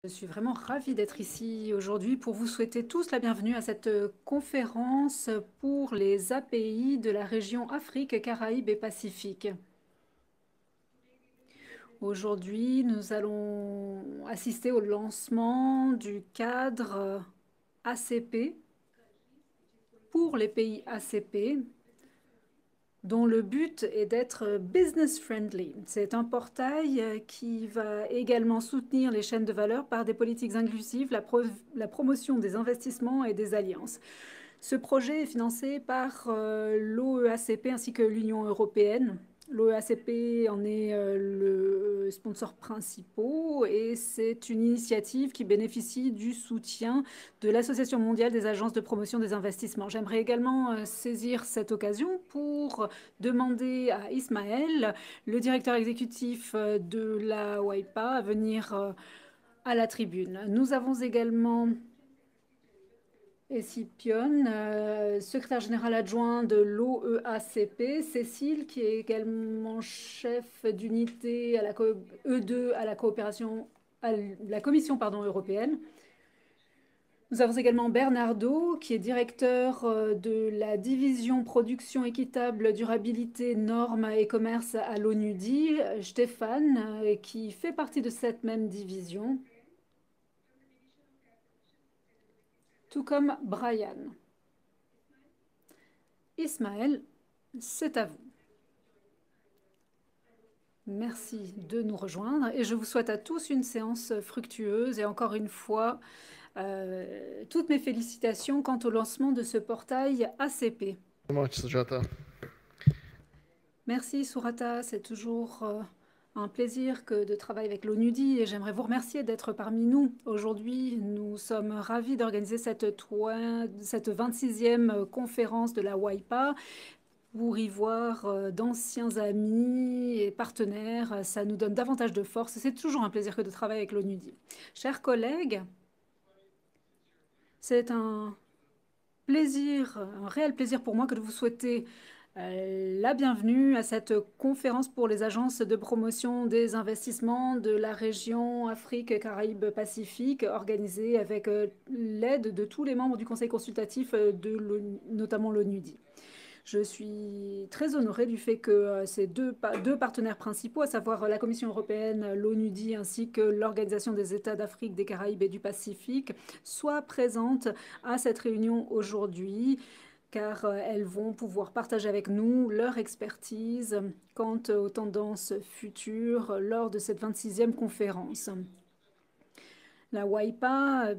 Je suis vraiment ravie d'être ici aujourd'hui pour vous souhaiter tous la bienvenue à cette conférence pour les API de la région Afrique, Caraïbes et Pacifique. Aujourd'hui, nous allons assister au lancement du cadre ACP pour les pays ACP, dont le but est d'être business friendly. C'est un portail qui va également soutenir les chaînes de valeur par des politiques inclusives, la promotion des investissements et des alliances. Ce projet est financé par l'OEACP ainsi que l'Union européenne. L'OEACP en est le sponsor principal et c'est une initiative qui bénéficie du soutien de l'Association mondiale des agences de promotion des investissements. J'aimerais également saisir cette occasion pour demander à Ismaël, le directeur exécutif de la WIPA, à venir à la tribune. Nous avons également Escipion, secrétaire général adjoint de l'OEACP, Cécile, qui est également chef d'unité à la E2 à la coopération, à la Commission européenne. Nous avons également Bernardo, qui est directeur de la division production équitable, durabilité, normes et commerce à l'ONUDI. Stéphane, qui fait partie de cette même division, tout comme Brian. Ismaël, c'est à vous. Merci de nous rejoindre et je vous souhaite à tous une séance fructueuse et encore une fois, toutes mes félicitations quant au lancement de ce portail ACP. Merci Surata, c'est toujours un plaisir de travailler avec l'ONUDI et j'aimerais vous remercier d'être parmi nous. Aujourd'hui, nous sommes ravis d'organiser cette 26e conférence de la WIPA pour y voir d'anciens amis et partenaires. Ça nous donne davantage de force. C'est toujours un plaisir que de travailler avec l'ONUDI. Chers collègues, c'est un réel plaisir pour moi que de vous souhaiter la bienvenue à cette conférence pour les agences de promotion des investissements de la région Afrique, Caraïbes, Pacifique, organisée avec l'aide de tous les membres du conseil consultatif notamment l'ONUDI. Je suis très honorée du fait que ces deux partenaires principaux, à savoir la Commission européenne, l'ONUDI ainsi que l'Organisation des États d'Afrique, des Caraïbes et du Pacifique, soient présentes à cette réunion aujourd'hui, car elles vont pouvoir partager avec nous leur expertise quant aux tendances futures lors de cette 26e conférence. La WIPA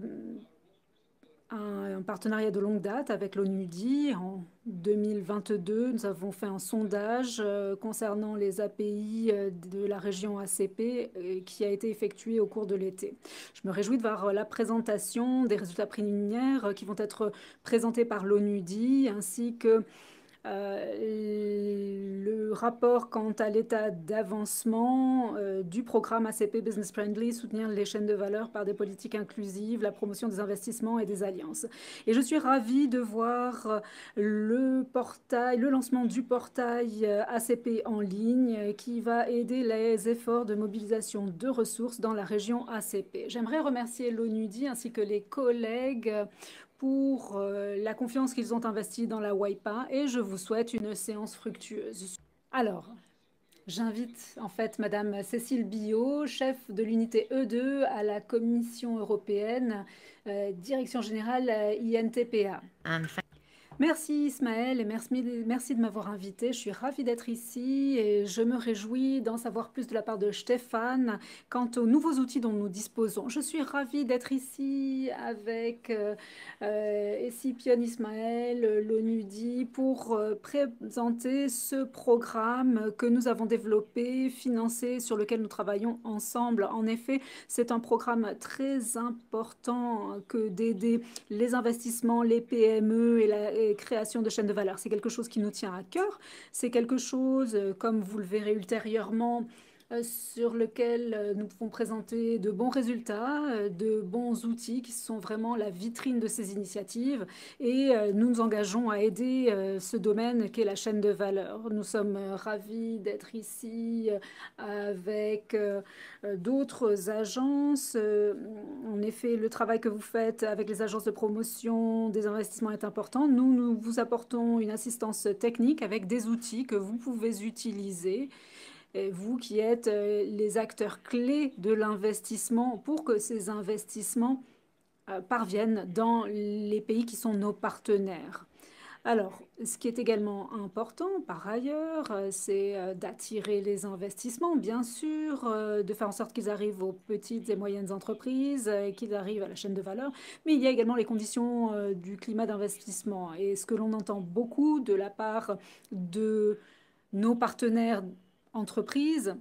un partenariat de longue date avec l'ONUDI. En 2022, nous avons fait un sondage concernant les API de la région ACP qui a été effectué au cours de l'été. Je me réjouis de voir la présentation des résultats préliminaires qui vont être présentés par l'ONUDI ainsi que le rapport quant à l'état d'avancement du programme ACP Business Friendly, soutenir les chaînes de valeur par des politiques inclusives, la promotion des investissements et des alliances. Et je suis ravie de voir le lancement du portail ACP en ligne qui va aider les efforts de mobilisation de ressources dans la région ACP. J'aimerais remercier l'ONUDI ainsi que les collègues pour la confiance qu'ils ont investie dans la WIPA et je vous souhaite une séance fructueuse. Alors, j'invite en fait Madame Cécile Billot, chef de l'unité E2 à la Commission européenne, Direction générale INTPA. Merci Ismaël et merci de m'avoir invité. Je suis ravie d'être ici et je me réjouis d'en savoir plus de la part de Stéphane quant aux nouveaux outils dont nous disposons. Je suis ravie d'être ici avec Escipion Ismaël, l'ONUDI, pour présenter ce programme que nous avons développé, financé, sur lequel nous travaillons ensemble. En effet, c'est un programme très important que d'aider les investissements, les PME et la création de chaînes de valeur. C'est quelque chose qui nous tient à cœur. C'est quelque chose, comme vous le verrez ultérieurement, sur lequel nous pouvons présenter de bons résultats, de bons outils qui sont vraiment la vitrine de ces initiatives et nous nous engageons à aider ce domaine qu'est la chaîne de valeur. Nous sommes ravis d'être ici avec d'autres agences. En effet, le travail que vous faites avec les agences de promotion des investissements est important. Nous vous apportons une assistance technique avec des outils que vous pouvez utiliser, et vous qui êtes les acteurs clés de l'investissement pour que ces investissements parviennent dans les pays qui sont nos partenaires. Alors, ce qui est également important, par ailleurs, c'est d'attirer les investissements, bien sûr, de faire en sorte qu'ils arrivent aux petites et moyennes entreprises, qu'ils arrivent à la chaîne de valeur, mais il y a également les conditions du climat d'investissement. Et ce que l'on entend beaucoup de la part de nos partenaires entreprises,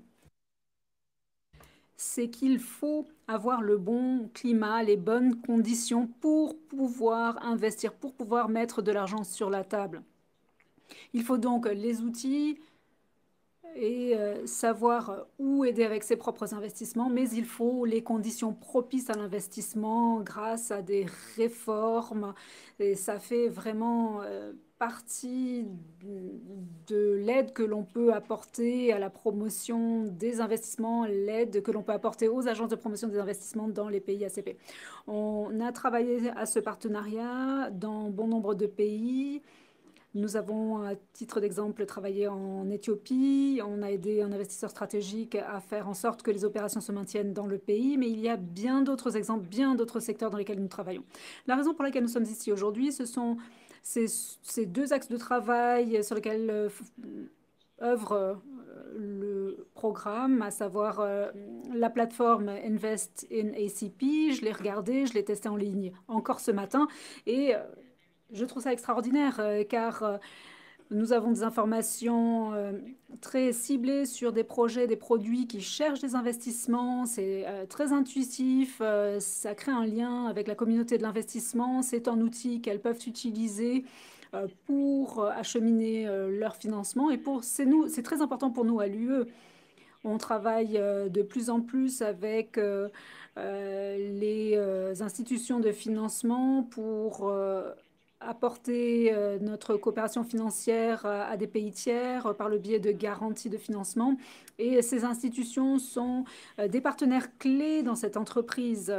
c'est qu'il faut avoir le bon climat, les bonnes conditions pour pouvoir investir, pour pouvoir mettre de l'argent sur la table. Il faut donc les outils et savoir où aider avec ses propres investissements, mais il faut les conditions propices à l'investissement grâce à des réformes. Et ça fait vraiment partie de l'aide que l'on peut apporter à la promotion des investissements, l'aide que l'on peut apporter aux agences de promotion des investissements dans les pays ACP. On a travaillé à ce partenariat dans bon nombre de pays. Nous avons, à titre d'exemple, travaillé en Éthiopie. On a aidé un investisseur stratégique à faire en sorte que les opérations se maintiennent dans le pays, mais il y a bien d'autres exemples, bien d'autres secteurs dans lesquels nous travaillons. La raison pour laquelle nous sommes ici aujourd'hui, ce sont ces deux axes de travail sur lesquels œuvre le programme, à savoir la plateforme Invest in ACP. Je l'ai regardé, je l'ai testé en ligne encore ce matin et je trouve ça extraordinaire car nous avons des informations très ciblées sur des projets, des produits qui cherchent des investissements. C'est très intuitif, ça crée un lien avec la communauté de l'investissement. C'est un outil qu'elles peuvent utiliser pour acheminer leur financement. Et c'est très important pour nous à l'UE. On travaille de plus en plus avec les institutions de financement pour apporter notre coopération financière à des pays tiers par le biais de garanties de financement. Et ces institutions sont des partenaires clés dans cette entreprise.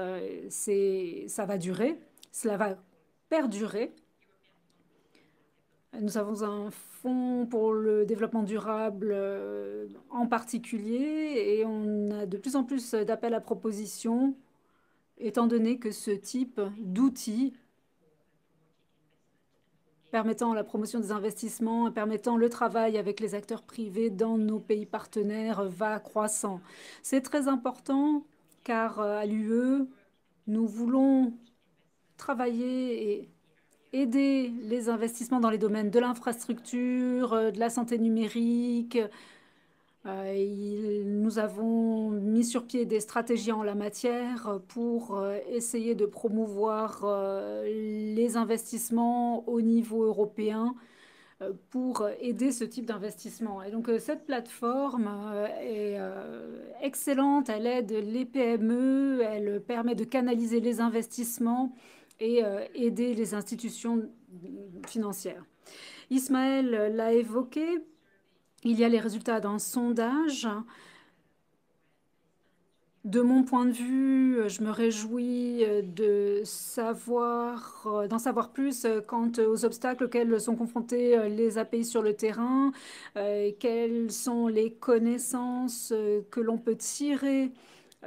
Ça va durer, cela va perdurer. Nous avons un fonds pour le développement durable en particulier et on a de plus en plus d'appels à propositions étant donné que ce type d'outils permettant la promotion des investissements, permettant le travail avec les acteurs privés dans nos pays partenaires va croissant. C'est très important car à l'UE, nous voulons travailler et aider les investissements dans les domaines de l'infrastructure, de la santé numérique. Nous avons mis sur pied des stratégies en la matière pour essayer de promouvoir les investissements au niveau européen pour aider ce type d'investissement. Et donc cette plateforme est excellente, elle aide les PME, elle permet de canaliser les investissements et aider les institutions financières. Ismaël l'a évoqué, il y a les résultats d'un sondage. De mon point de vue, je me réjouis d'en savoir plus quant aux obstacles auxquels sont confrontés les API sur le terrain, quelles sont les connaissances que l'on peut tirer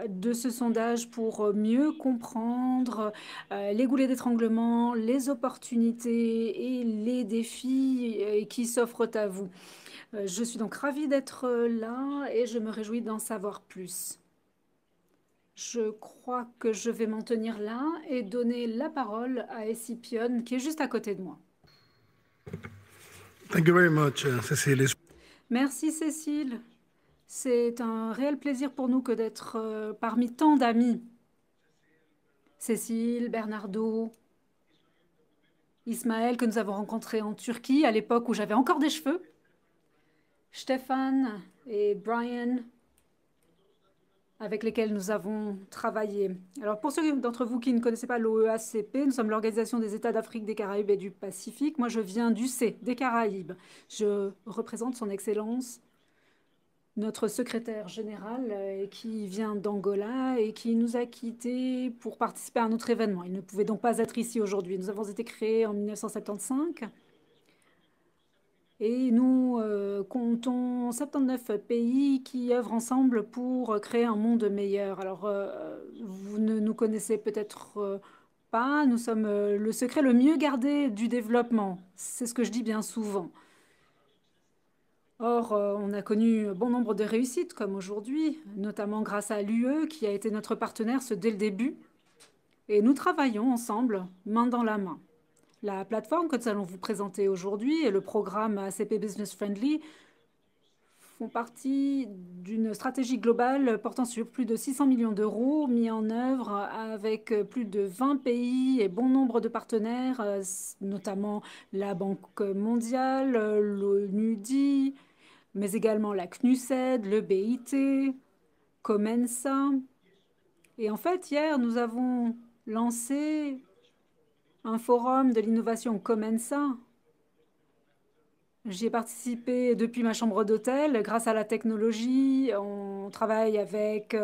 de ce sondage pour mieux comprendre les goulets d'étranglement, les opportunités et les défis qui s'offrent à vous. Je suis donc ravie d'être là et je me réjouis d'en savoir plus. Je crois que je vais m'en tenir là et donner la parole à Escipion, qui est juste à côté de moi. Thank you very much, Cécile. Merci Cécile. C'est un réel plaisir pour nous que d'être parmi tant d'amis. Cécile, Bernardo, Ismaël, que nous avons rencontrés en Turquie à l'époque où j'avais encore des cheveux, Stéphane et Brian, avec lesquels nous avons travaillé. Alors, pour ceux d'entre vous qui ne connaissaient pas l'OEACP, nous sommes l'Organisation des États d'Afrique, des Caraïbes et du Pacifique. Moi, je viens du C, des Caraïbes. Je représente Son Excellence, notre secrétaire général, qui vient d'Angola et qui nous a quittés pour participer à un autre événement. Il ne pouvait donc pas être ici aujourd'hui. Nous avons été créés en 1975. Et nous comptons 79 pays qui œuvrent ensemble pour créer un monde meilleur. Alors, vous ne nous connaissez peut-être pas, nous sommes le secret le mieux gardé du développement. C'est ce que je dis bien souvent. Or, on a connu bon nombre de réussites comme aujourd'hui, notamment grâce à l'UE qui a été notre partenaire dès le début. Et nous travaillons ensemble, main dans la main. La plateforme que nous allons vous présenter aujourd'hui et le programme ACP Business Friendly font partie d'une stratégie globale portant sur plus de 600 millions d'euros mis en œuvre avec plus de 20 pays et bon nombre de partenaires, notamment la Banque mondiale, l'ONUDI, mais également la CNUSED, le BIT, Comensa. Et en fait, hier, nous avons lancé un forum de l'innovation Comensa. J'y ai participé depuis ma chambre d'hôtel. Grâce à la technologie, on travaille avec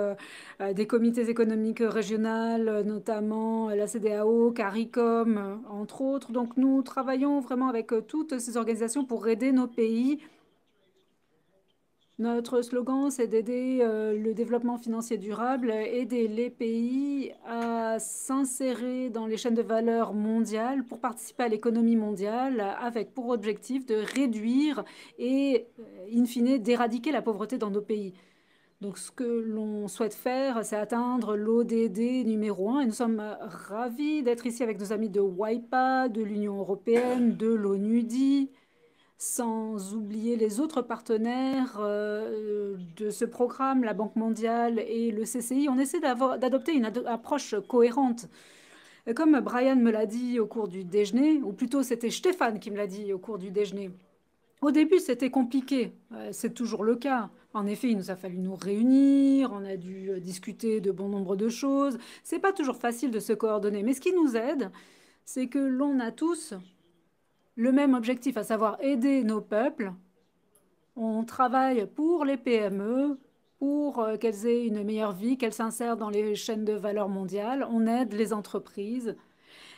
des comités économiques régionaux, notamment la CEDEAO, CARICOM, entre autres. Donc nous travaillons vraiment avec toutes ces organisations pour aider nos pays. Notre slogan, c'est d'aider le développement financier durable, aider les pays à s'insérer dans les chaînes de valeur mondiales pour participer à l'économie mondiale avec pour objectif de réduire et, in fine, d'éradiquer la pauvreté dans nos pays. Donc, ce que l'on souhaite faire, c'est atteindre l'ODD numéro 1. Et nous sommes ravis d'être ici avec nos amis de WIPA, de l'Union européenne, de l'ONUDI, sans oublier les autres partenaires de ce programme, la Banque mondiale et le CCI. On essaie d'adopter une approche cohérente. Comme Brian me l'a dit au cours du déjeuner, ou plutôt c'était Stéphane qui me l'a dit au cours du déjeuner. Au début, c'était compliqué. C'est toujours le cas. En effet, il nous a fallu nous réunir, on a dû discuter de bon nombre de choses. C'est pas toujours facile de se coordonner. Mais ce qui nous aide, c'est que l'on a tous le même objectif, à savoir aider nos peuples. On travaille pour les PME, pour qu'elles aient une meilleure vie, qu'elles s'insèrent dans les chaînes de valeur mondiales. On aide les entreprises.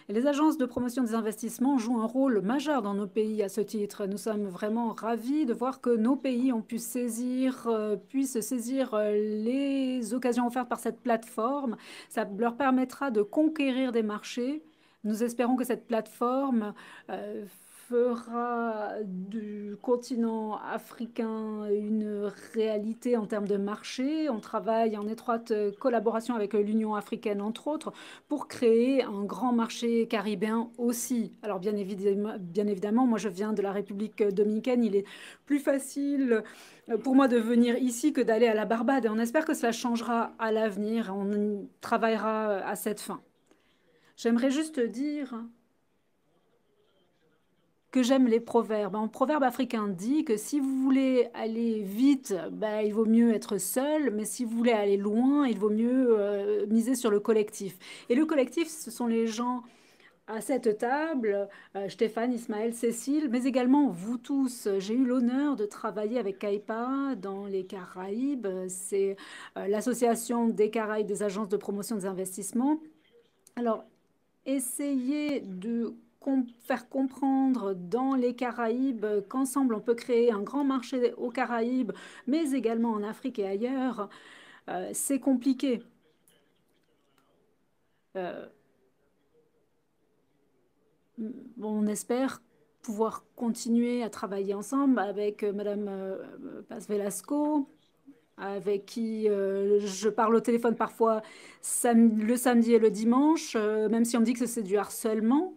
Et les agences de promotion des investissements jouent un rôle majeur dans nos pays à ce titre. Nous sommes vraiment ravis de voir que nos pays ont puissent saisir les occasions offertes par cette plateforme. Ça leur permettra de conquérir des marchés. Nous espérons que cette plateforme fera du continent africain une réalité en termes de marché. On travaille en étroite collaboration avec l'Union africaine, entre autres, pour créer un grand marché caribéen aussi. Alors bien évidemment, moi je viens de la République dominicaine. Il est plus facile pour moi de venir ici que d'aller à la Barbade. Et on espère que cela changera à l'avenir. On travaillera à cette fin. J'aimerais juste dire que j'aime les proverbes. Un proverbe africain dit que si vous voulez aller vite, il vaut mieux être seul, mais si vous voulez aller loin, il vaut mieux miser sur le collectif. Et le collectif, ce sont les gens à cette table, Stéphane, Ismaël, Cécile, mais également vous tous. J'ai eu l'honneur de travailler avec CAIPA dans les Caraïbes. C'est l'association des Caraïbes des agences de promotion des investissements. Alors, essayez de faire comprendre dans les Caraïbes qu'ensemble on peut créer un grand marché aux Caraïbes, mais également en Afrique et ailleurs, c'est compliqué. On espère pouvoir continuer à travailler ensemble avec Madame Paz Velasco, avec qui je parle au téléphone parfois le samedi et le dimanche, même si on me dit que c'est du harcèlement.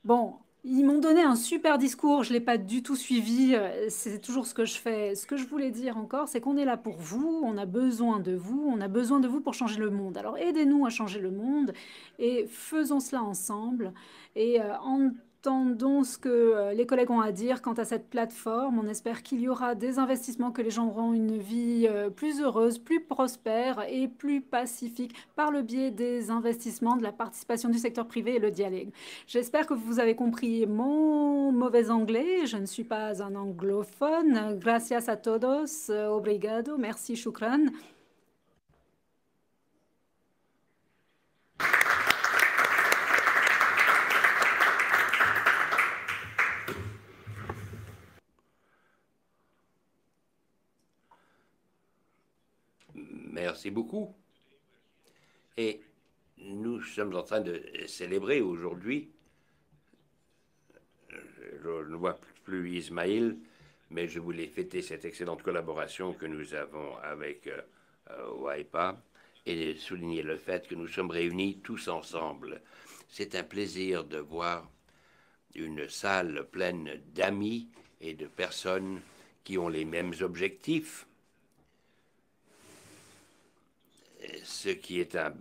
Bon, ils m'ont donné un super discours, je ne l'ai pas du tout suivi, c'est toujours ce que je fais. Ce que je voulais dire encore, c'est qu'on est là pour vous, on a besoin de vous, on a besoin de vous pour changer le monde. Alors aidez-nous à changer le monde et faisons cela ensemble. Et en attendons ce que les collègues ont à dire quant à cette plateforme. On espère qu'il y aura des investissements, que les gens auront une vie plus heureuse, plus prospère et plus pacifique par le biais des investissements, de la participation du secteur privé et le dialogue. J'espère que vous avez compris mon mauvais anglais. Je ne suis pas un anglophone. Gracias a todos. Obrigado. Merci, shukran. Merci beaucoup. Et nous sommes en train de célébrer aujourd'hui, je ne vois plus Ismaël, mais je voulais fêter cette excellente collaboration que nous avons avec WIPA et souligner le fait que nous sommes réunis tous ensemble. C'est un plaisir de voir une salle pleine d'amis et de personnes qui ont les mêmes objectifs, ce qui est un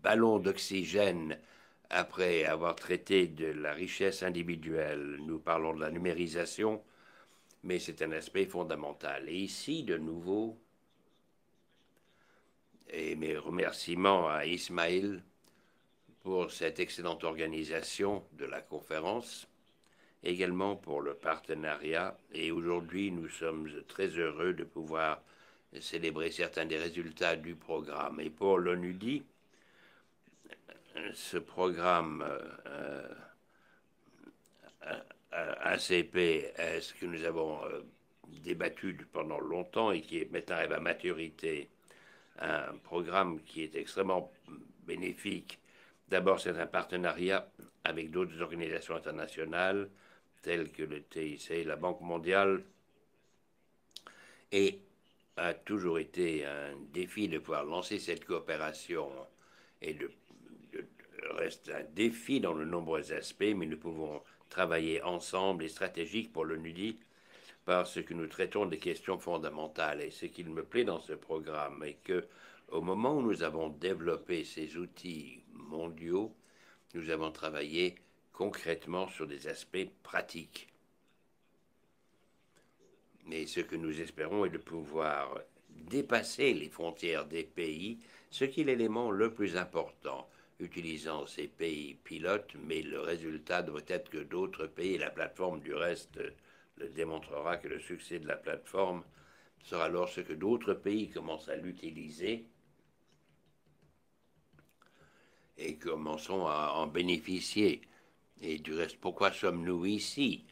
ballon d'oxygène après avoir traité de la richesse individuelle. Nous parlons de la numérisation, mais c'est un aspect fondamental. Et ici, de nouveau, et mes remerciements à Ismaël pour cette excellente organisation de la conférence, également pour le partenariat. Et aujourd'hui, nous sommes très heureux de pouvoir célébrer certains des résultats du programme. Et pour l'ONUDI, ce programme ACPS que nous avons débattu pendant longtemps et qui est maintenant arrivé à maturité, un programme qui est extrêmement bénéfique. D'abord, c'est un partenariat avec d'autres organisations internationales telles que le TIC, la Banque mondiale, et a toujours été un défi de pouvoir lancer cette coopération et reste un défi dans de nombreux aspects, mais nous pouvons travailler ensemble et stratégique pour l'ONUDI parce que nous traitons des questions fondamentales. Et ce qu'il me plaît dans ce programme est que au moment où nous avons développé ces outils mondiaux, nous avons travaillé concrètement sur des aspects pratiques. Mais ce que nous espérons est de pouvoir dépasser les frontières des pays, ce qui est l'élément le plus important, utilisant ces pays pilotes, mais le résultat doit être que d'autres pays, et la plateforme du reste le démontrera que le succès de la plateforme sera lorsque d'autres pays commencent à l'utiliser et commençons à en bénéficier. Et du reste, pourquoi sommes-nous ici?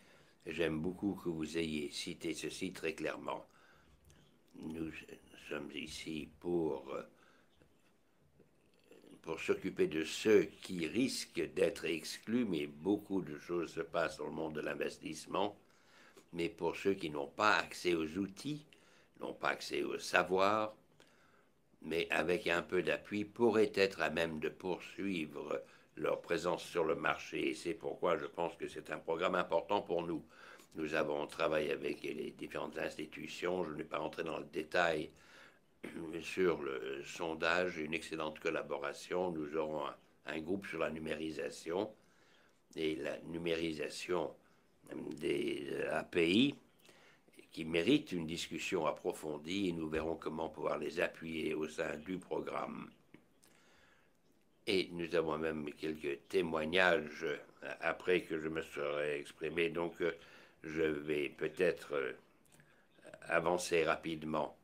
J'aime beaucoup que vous ayez cité ceci très clairement. Nous sommes ici pour s'occuper de ceux qui risquent d'être exclus, mais beaucoup de choses se passent dans le monde de l'investissement. Mais pour ceux qui n'ont pas accès aux outils, n'ont pas accès au savoir, mais avec un peu d'appui, pourraient être à même de poursuivre leur présence sur le marché. Et c'est pourquoi je pense que c'est un programme important pour nous. Nous avons travaillé avec les différentes institutions. Je ne vais pas rentrer dans le détail sur le sondage, une excellente collaboration. Nous aurons un groupe sur la numérisation et la numérisation des API qui méritent une discussion approfondie et nous verrons comment pouvoir les appuyer au sein du programme. Et nous avons même quelques témoignages après que je me serai exprimé, donc je vais peut-être avancer rapidement.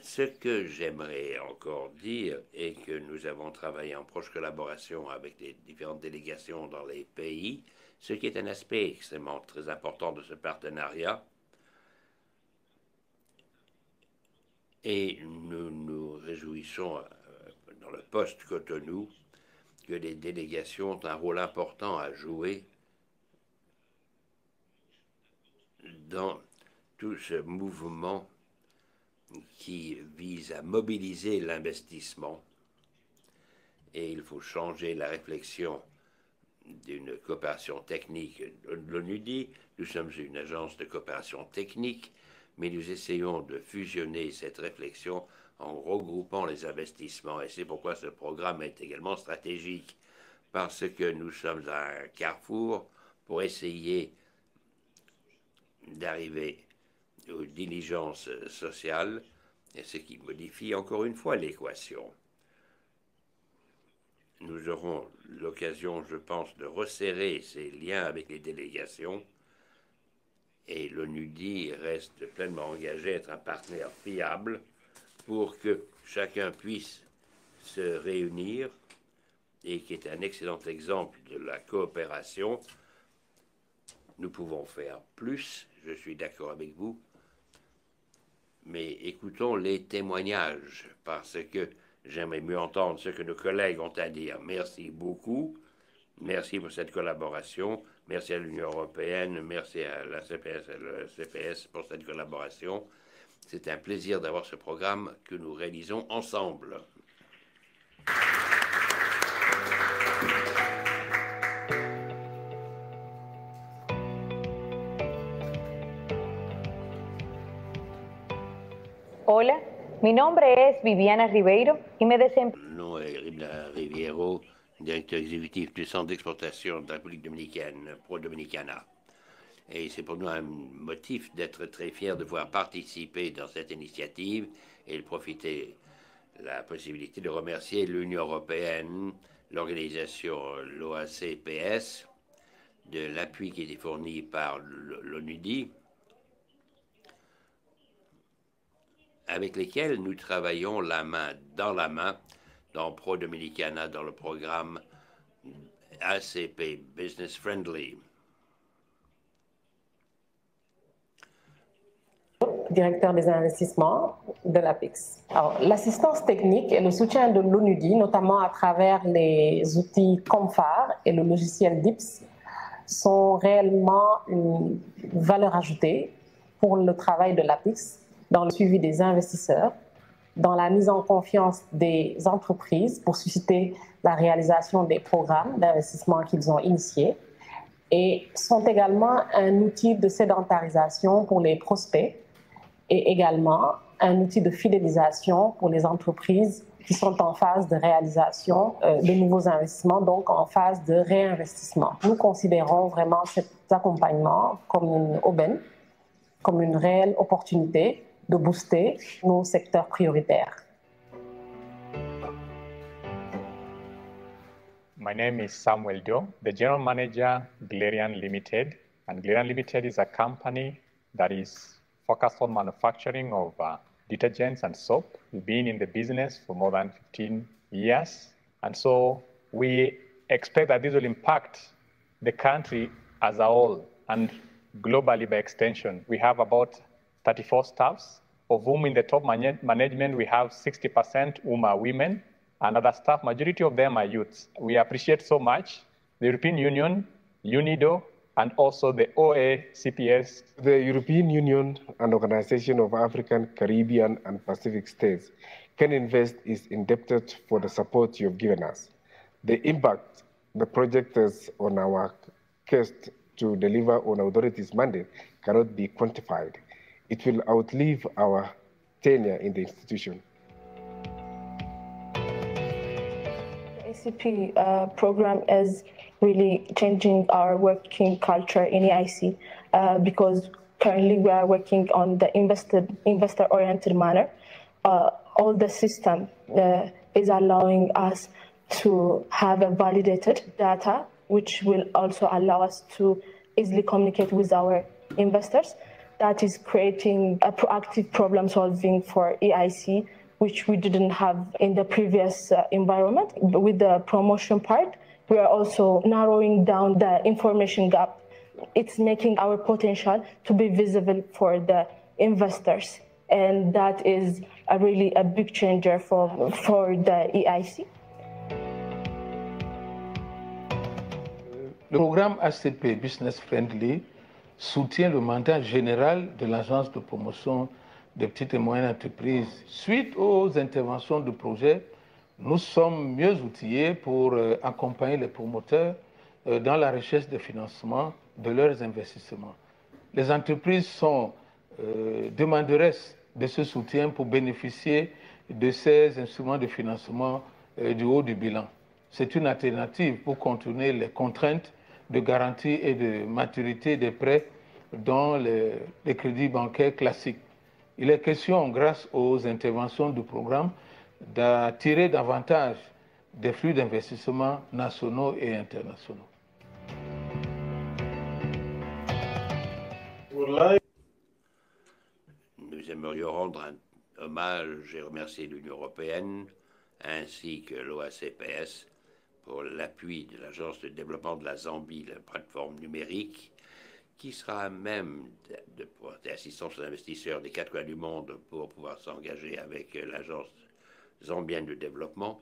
Ce que j'aimerais encore dire est que nous avons travaillé en proche collaboration avec les différentes délégations dans les pays, ce qui est un aspect extrêmement très important de ce partenariat. Et nous nous réjouissons dans le post-Cotonou que les délégations ont un rôle important à jouer dans tout ce mouvement qui vise à mobiliser l'investissement. Et il faut changer la réflexion d'une coopération technique. L'ONUDI, nous sommes une agence de coopération technique, mais nous essayons de fusionner cette réflexion en regroupant les investissements. Et c'est pourquoi ce programme est également stratégique, parce que nous sommes à un carrefour pour essayer d'arriver aux diligences sociales, et ce qui modifie encore une fois l'équation. Nous aurons l'occasion, je pense, de resserrer ces liens avec les délégations, et l'ONUDI reste pleinement engagé à être un partenaire fiable pour que chacun puisse se réunir, et qui est un excellent exemple de la coopération. Nous pouvons faire plus, je suis d'accord avec vous, mais écoutons les témoignages, parce que j'aimerais mieux entendre ce que nos collègues ont à dire. Merci beaucoup, merci pour cette collaboration, merci à l'Union européenne, merci à la CPS et le CPS pour cette collaboration. C'est un plaisir d'avoir ce programme que nous réalisons ensemble. Hola, mi nombre es Viviana Ribeiro y me desempeño. Mon nom est Riviero, directeur exécutif du Centre d'exportation de la République dominicaine, Pro Dominicana. Et c'est pour nous un motif d'être très fiers de pouvoir participer dans cette initiative et de profiter de la possibilité de remercier l'Union européenne, l'organisation l'OACPS, de l'appui qui était fourni par l'ONUDI, avec lesquels nous travaillons la main dans Pro Dominicana, dans le programme ACP Business Friendly. Directeur des investissements de l'APIX. L'assistance technique et le soutien de l'ONUDI, notamment à travers les outils COMFAR et le logiciel DIPS, sont réellement une valeur ajoutée pour le travail de l'APIX dans le suivi des investisseurs, dans la mise en confiance des entreprises pour susciter la réalisation des programmes d'investissement qu'ils ont initiés, et sont également un outil de sédentarisation pour les prospects et également un outil de fidélisation pour les entreprises qui sont en phase de réalisation de nouveaux investissements, donc en phase de réinvestissement. Nous considérons vraiment cet accompagnement comme une aubaine, comme une réelle opportunité de booster nos secteurs prioritaires. My name is Samuel Dio, the General Manager, Glerian Limited. And Glerian Limited is a company that is focused on manufacturing of detergents and soap. We've been in the business for more than 15 years. And so we expect that this will impact the country as a whole and globally by extension. We have about 34 staffs, of whom in the top management we have 60% whom are women, and other staff, majority of them are youths. We appreciate so much the European Union, UNIDO, and also the OACPS. The European Union and Organization of African, Caribbean, and Pacific States, CANINVEST is indebted for the support you have given us. The impact the project has on our quest to deliver on authorities' mandate cannot be quantified. It will outlive our tenure in the institution. The ACP program is really changing our working culture in EIC because currently we are working on the investor-oriented manner. All the system is allowing us to have a validated data, which will also allow us to easily communicate with our investors. That is creating a proactive problem solving for EIC, which we didn't have in the previous environment. With the promotion part, we are also narrowing down the information gap. It's making our potential to be visible for the investors. And that is really a big changer for the EIC. Le programme ACP Business Friendly soutient le mandat général de l'Agence de promotion des petites et moyennes entreprises. Suite aux interventions de projets, nous sommes mieux outillés pour accompagner les promoteurs dans la recherche de financement de leurs investissements. Les entreprises sont demanderesses de ce soutien pour bénéficier de ces instruments de financement du haut du bilan. c'est une alternative pour contourner les contraintes de garantie et de maturité des prêts dans les crédits bancaires classiques. Il est question, grâce aux interventions du programme, d'attirer davantage des flux d'investissement nationaux et internationaux. Nous aimerions rendre un hommage et remercier l'Union européenne ainsi que l'OACPS pour l'appui de l'Agence de développement de la Zambie, la plateforme numérique, qui sera à même de porter assistance aux investisseurs des 4 coins du monde pour pouvoir s'engager avec l'Agence zambienne de développement,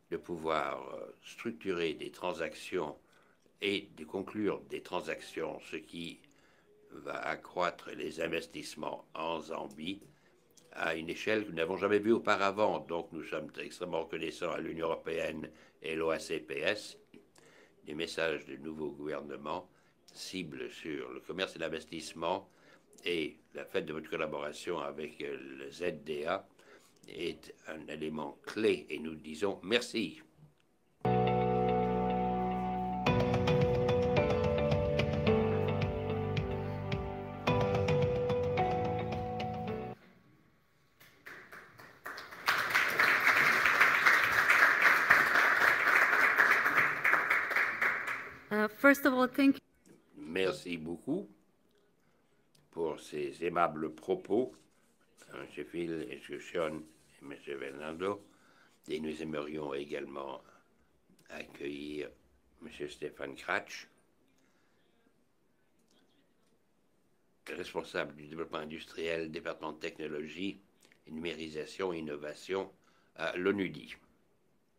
de pouvoir structurer des transactions et de conclure des transactions, ce qui va accroître les investissements en Zambie à une échelle que nous n'avons jamais vue auparavant. Donc nous sommes extrêmement reconnaissants à l'Union européenne et l'OACPS. Des messages du nouveau gouvernement ciblent sur le commerce et l'investissement, et la fête de votre collaboration avec le ZDA est un élément clé, et nous disons merci. First of all, thank you. Merci beaucoup pour ces aimables propos, M. Phil, M. Sean et M. Fernando. Et nous aimerions également accueillir M. Stéphane Kratch, responsable du développement industriel, département de technologie, numérisation et innovation à l'ONUDI.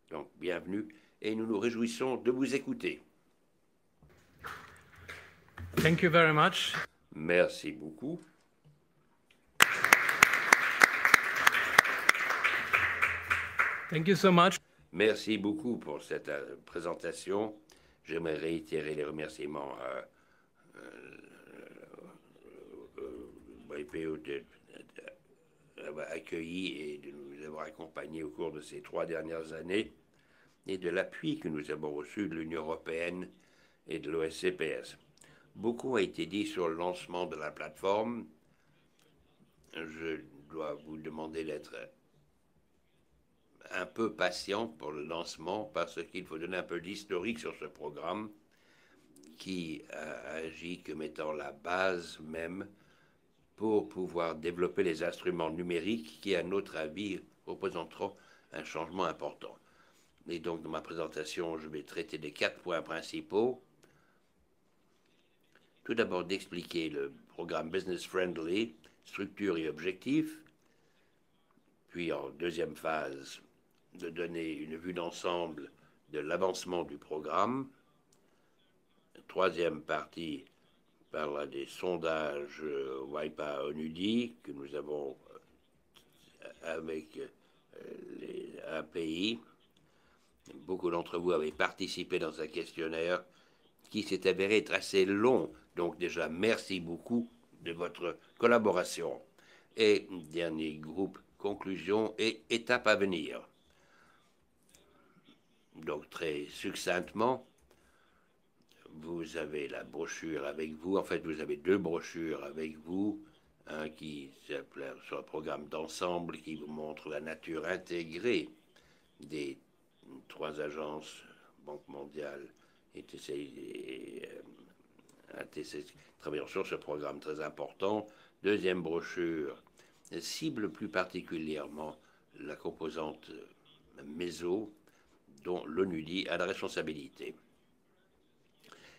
Donc, bienvenue, et nous nous réjouissons de vous écouter. Thank you very much. Merci beaucoup. Thank you so much. Merci beaucoup pour cette présentation. J'aimerais réitérer les remerciements à YPO d'avoir accueilli et de nous avoir accompagnés au cours de ces 3 dernières années, et de l'appui que nous avons reçu de l'Union européenne et de l'OSCPS. Beaucoup a été dit sur le lancement de la plateforme. Je dois vous demander d'être un peu patient pour le lancement, parce qu'il faut donner un peu d'historique sur ce programme qui a agi comme étant la base même pour pouvoir développer les instruments numériques qui, à notre avis, représenteront un changement important. Et donc, dans ma présentation, je vais traiter des 4 points principaux. Tout d'abord, d'expliquer le programme Business Friendly, structure et objectifs. Puis, en deuxième phase, de donner une vue d'ensemble de l'avancement du programme. Troisième partie parlera des sondages WIPA ONUDI que nous avons avec les API. Beaucoup d'entre vous avaient participé dans un questionnaire qui s'est avéré être assez long. Donc déjà, merci beaucoup de votre collaboration. Et dernier groupe, conclusion et étape à venir. Donc très succinctement, vous avez la brochure avec vous. En fait, vous avez 2 brochures avec vous. Un qui s'appelle sur le programme d'ensemble, qui vous montre la nature intégrée des 3 agences, Banque mondiale, et travaillant sur ce programme très important. Deuxième brochure cible plus particulièrement la composante MESO, dont l'ONUDI a la responsabilité.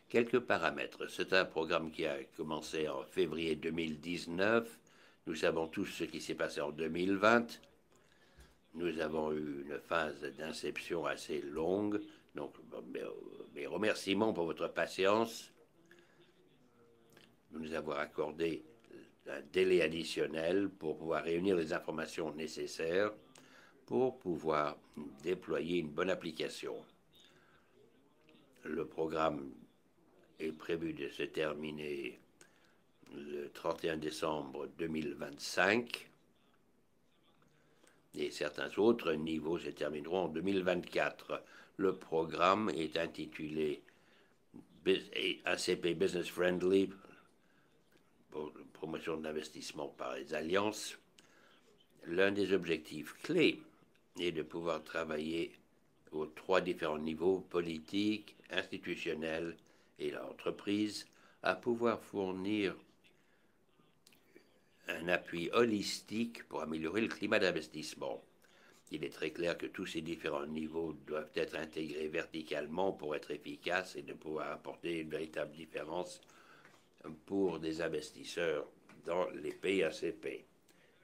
Quelques paramètres. C'est un programme qui a commencé en février 2019. Nous savons tous ce qui s'est passé en 2020. Nous avons eu une phase d'inception assez longue. Donc, mes remerciements pour votre patience. Nous avons accordé un délai additionnel pour pouvoir réunir les informations nécessaires pour pouvoir déployer une bonne application. Le programme est prévu de se terminer le 31 décembre 2025 et certains autres niveaux se termineront en 2024. Le programme est intitulé ACP Business Friendly, pour promotion de l'investissement par les alliances. L'un des objectifs clés est de pouvoir travailler aux 3 différents niveaux, politique, institutionnel et l'entreprise, à pouvoir fournir un appui holistique pour améliorer le climat d'investissement. Il est très clair que tous ces différents niveaux doivent être intégrés verticalement pour être efficaces et de pouvoir apporter une véritable différence pour des investisseurs dans les pays ACP.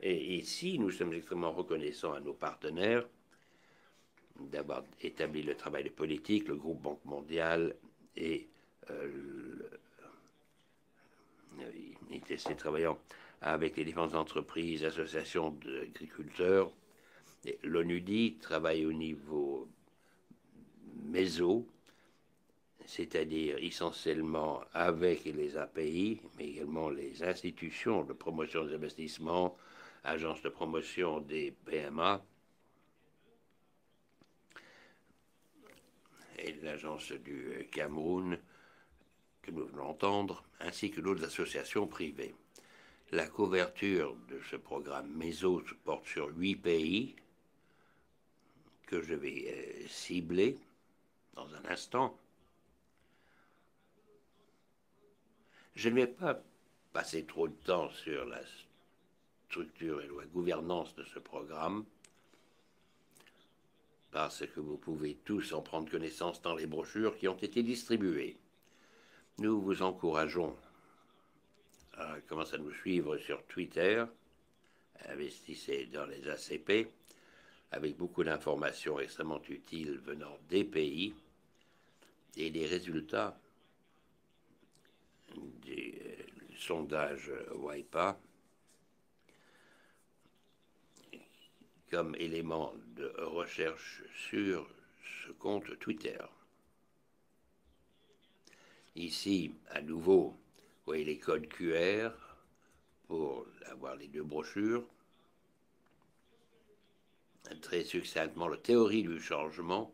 Et ici, nous sommes extrêmement reconnaissants à nos partenaires d'avoir établi le travail de politique, le groupe Banque mondiale et l'ITC travaillant avec les différentes entreprises, associations d'agriculteurs. L'ONUDI travaille au niveau méso, c'est-à-dire essentiellement avec les API, mais également les institutions de promotion des investissements, agences de promotion des PMA, et l'agence du Cameroun, que nous venons d'entendre, ainsi que d'autres associations privées. La couverture de ce programme MESO porte sur 8 pays que je vais cibler dans un instant. Je ne vais pas passer trop de temps sur la structure et la gouvernance de ce programme, parce que vous pouvez tous en prendre connaissance dans les brochures qui ont été distribuées. Nous vous encourageons à commencer à nous suivre sur Twitter, investissez dans les ACP, avec beaucoup d'informations extrêmement utiles venant des pays et des résultats des sondages WIPA comme élément de recherche sur ce compte Twitter. Ici, à nouveau, vous voyez les codes QR pour avoir les 2 brochures. Très succinctement, la théorie du changement.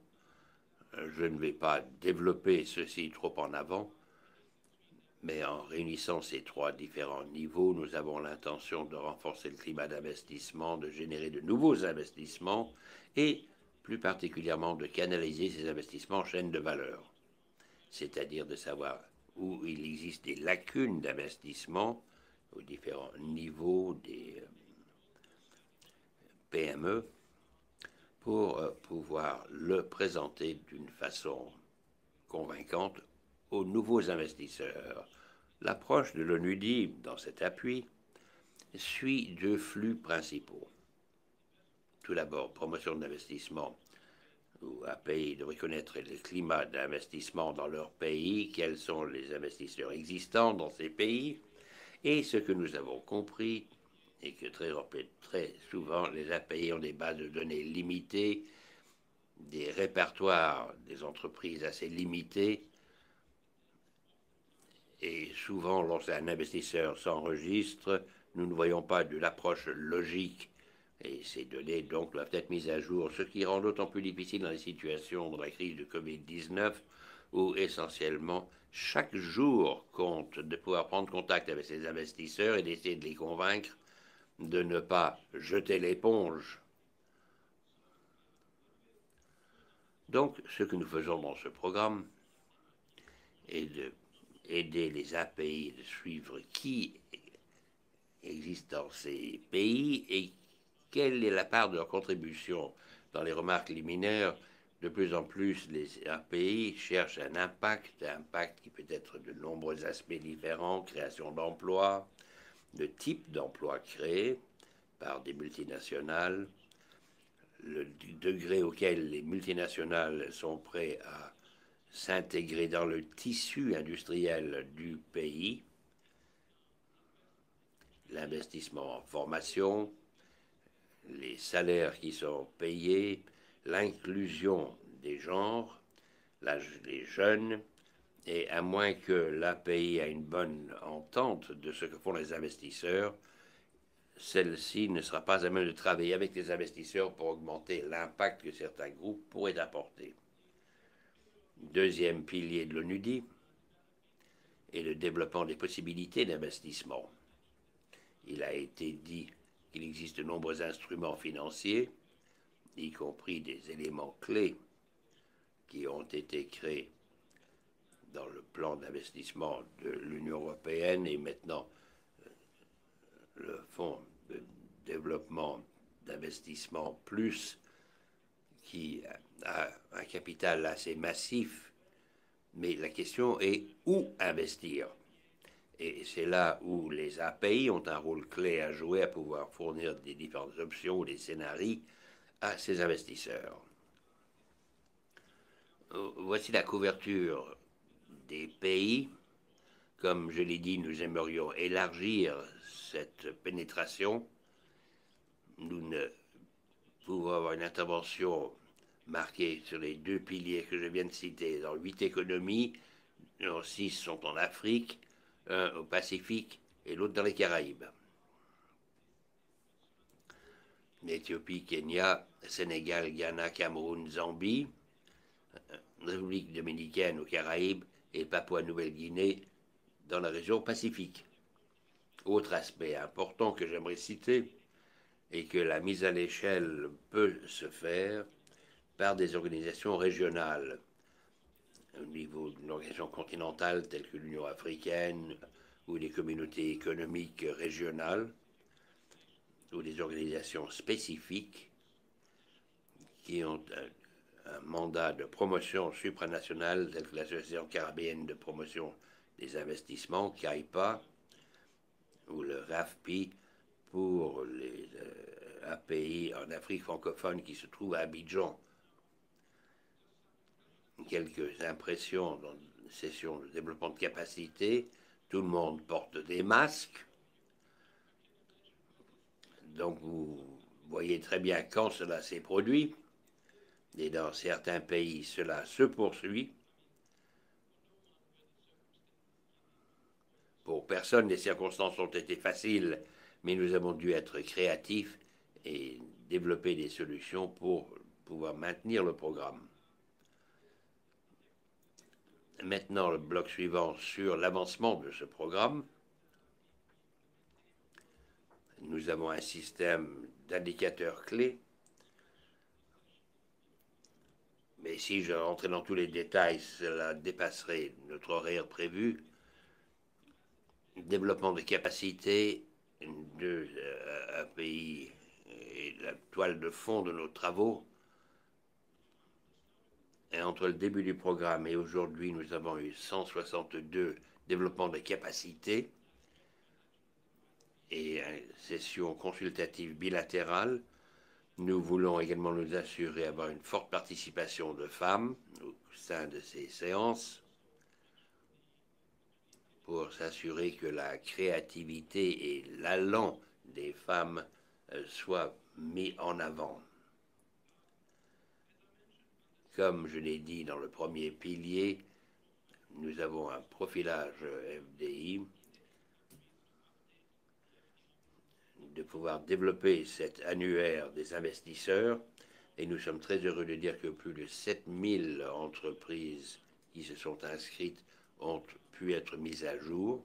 Je ne vais pas développer ceci trop en avant, mais en réunissant ces 3 différents niveaux, nous avons l'intention de renforcer le climat d'investissement, de générer de nouveaux investissements et plus particulièrement de canaliser ces investissements en chaîne de valeur, c'est-à-dire de savoir où il existe des lacunes d'investissement aux différents niveaux des PME pour pouvoir le présenter d'une façon convaincante aux nouveaux investisseurs. L'approche de l'ONUDI dans cet appui suit 2 flux principaux. Tout d'abord, promotion de l'investissement, où un pays devrait connaître le climat d'investissement dans leur pays, quels sont les investisseurs existants dans ces pays, et ce que nous avons compris, et que très souvent les API ont des bases de données limitées, des répertoires des entreprises assez limités, et souvent lorsqu'un investisseur s'enregistre, nous ne voyons pas de l'approche logique, et ces données donc doivent être mises à jour, ce qui rend d'autant plus difficile dans les situations de la crise de Covid-19, où essentiellement chaque jour compte de pouvoir prendre contact avec ces investisseurs et d'essayer de les convaincre de ne pas jeter l'éponge. Donc, ce que nous faisons dans ce programme est d'aider les API de suivre qui existe dans ces pays et quelle est la part de leur contribution. Dans les remarques liminaires, de plus en plus, les API cherchent un impact qui peut être de nombreux aspects différents, création d'emplois, de type d'emplois créés par des multinationales, le degré auquel les multinationales sont prêts à s'intégrer dans le tissu industriel du pays, l'investissement en formation, les salaires qui sont payés, l'inclusion des genres, les jeunes, et à moins que l'API ait une bonne entente de ce que font les investisseurs, celle-ci ne sera pas à même de travailler avec les investisseurs pour augmenter l'impact que certains groupes pourraient apporter. Deuxième pilier de l'ONUDI est le développement des possibilités d'investissement. Il a été dit qu'il existe de nombreux instruments financiers, y compris des éléments clés qui ont été créés dans le plan d'investissement de l'Union européenne et maintenant le fonds de développement d'investissement plus, qui a un capital assez massif, mais la question est où investir. Et c'est là où les API ont un rôle clé à jouer, à pouvoir fournir des différentes options ou des scénarios à ces investisseurs. Voici la couverture des pays. Comme je l'ai dit, nous aimerions élargir cette pénétration. Nous ne pouvons avoir une intervention marquée sur les deux piliers que je viens de citer. Dans 8 économies, 6 sont en Afrique, un au Pacifique et l'autre dans les Caraïbes. Éthiopie, Kenya, Sénégal, Ghana, Cameroun, Zambie, République dominicaine aux Caraïbes et Papouasie-Nouvelle-Guinée dans la région Pacifique. Autre aspect important que j'aimerais citer est que la mise à l'échelle peut se faire par des organisations régionales au niveau d'une organisation continentale telle que l'Union africaine ou des communautés économiques régionales ou des organisations spécifiques qui ont un mandat de promotion supranationale telle que l'Association caribéenne de promotion des investissements, CAIPA, ou le RAFPI pour les API en Afrique francophone qui se trouve à Abidjan. Quelques impressions dans une session de développement de capacité. Tout le monde porte des masques. Donc vous voyez très bien quand cela s'est produit. Et dans certains pays, cela se poursuit. Pour personne, les circonstances ont été faciles, mais nous avons dû être créatifs et développer des solutions pour pouvoir maintenir le programme. Maintenant, le bloc suivant sur l'avancement de ce programme. Nous avons un système d'indicateurs clés. Mais si je rentrais dans tous les détails, cela dépasserait notre horaire prévu. Développement de capacités de API et la toile de fond de nos travaux. Et entre le début du programme et aujourd'hui, nous avons eu 162 développements de capacités et une session consultative bilatérale. Nous voulons également nous assurer d'avoir une forte participation de femmes au sein de ces séances pour s'assurer que la créativité et l'allant des femmes soient mis en avant. Comme je l'ai dit dans le premier pilier, nous avons un profilage FDI, de pouvoir développer cet annuaire des investisseurs, et nous sommes très heureux de dire que plus de 7000 entreprises qui se sont inscrites ont pu être mises à jour,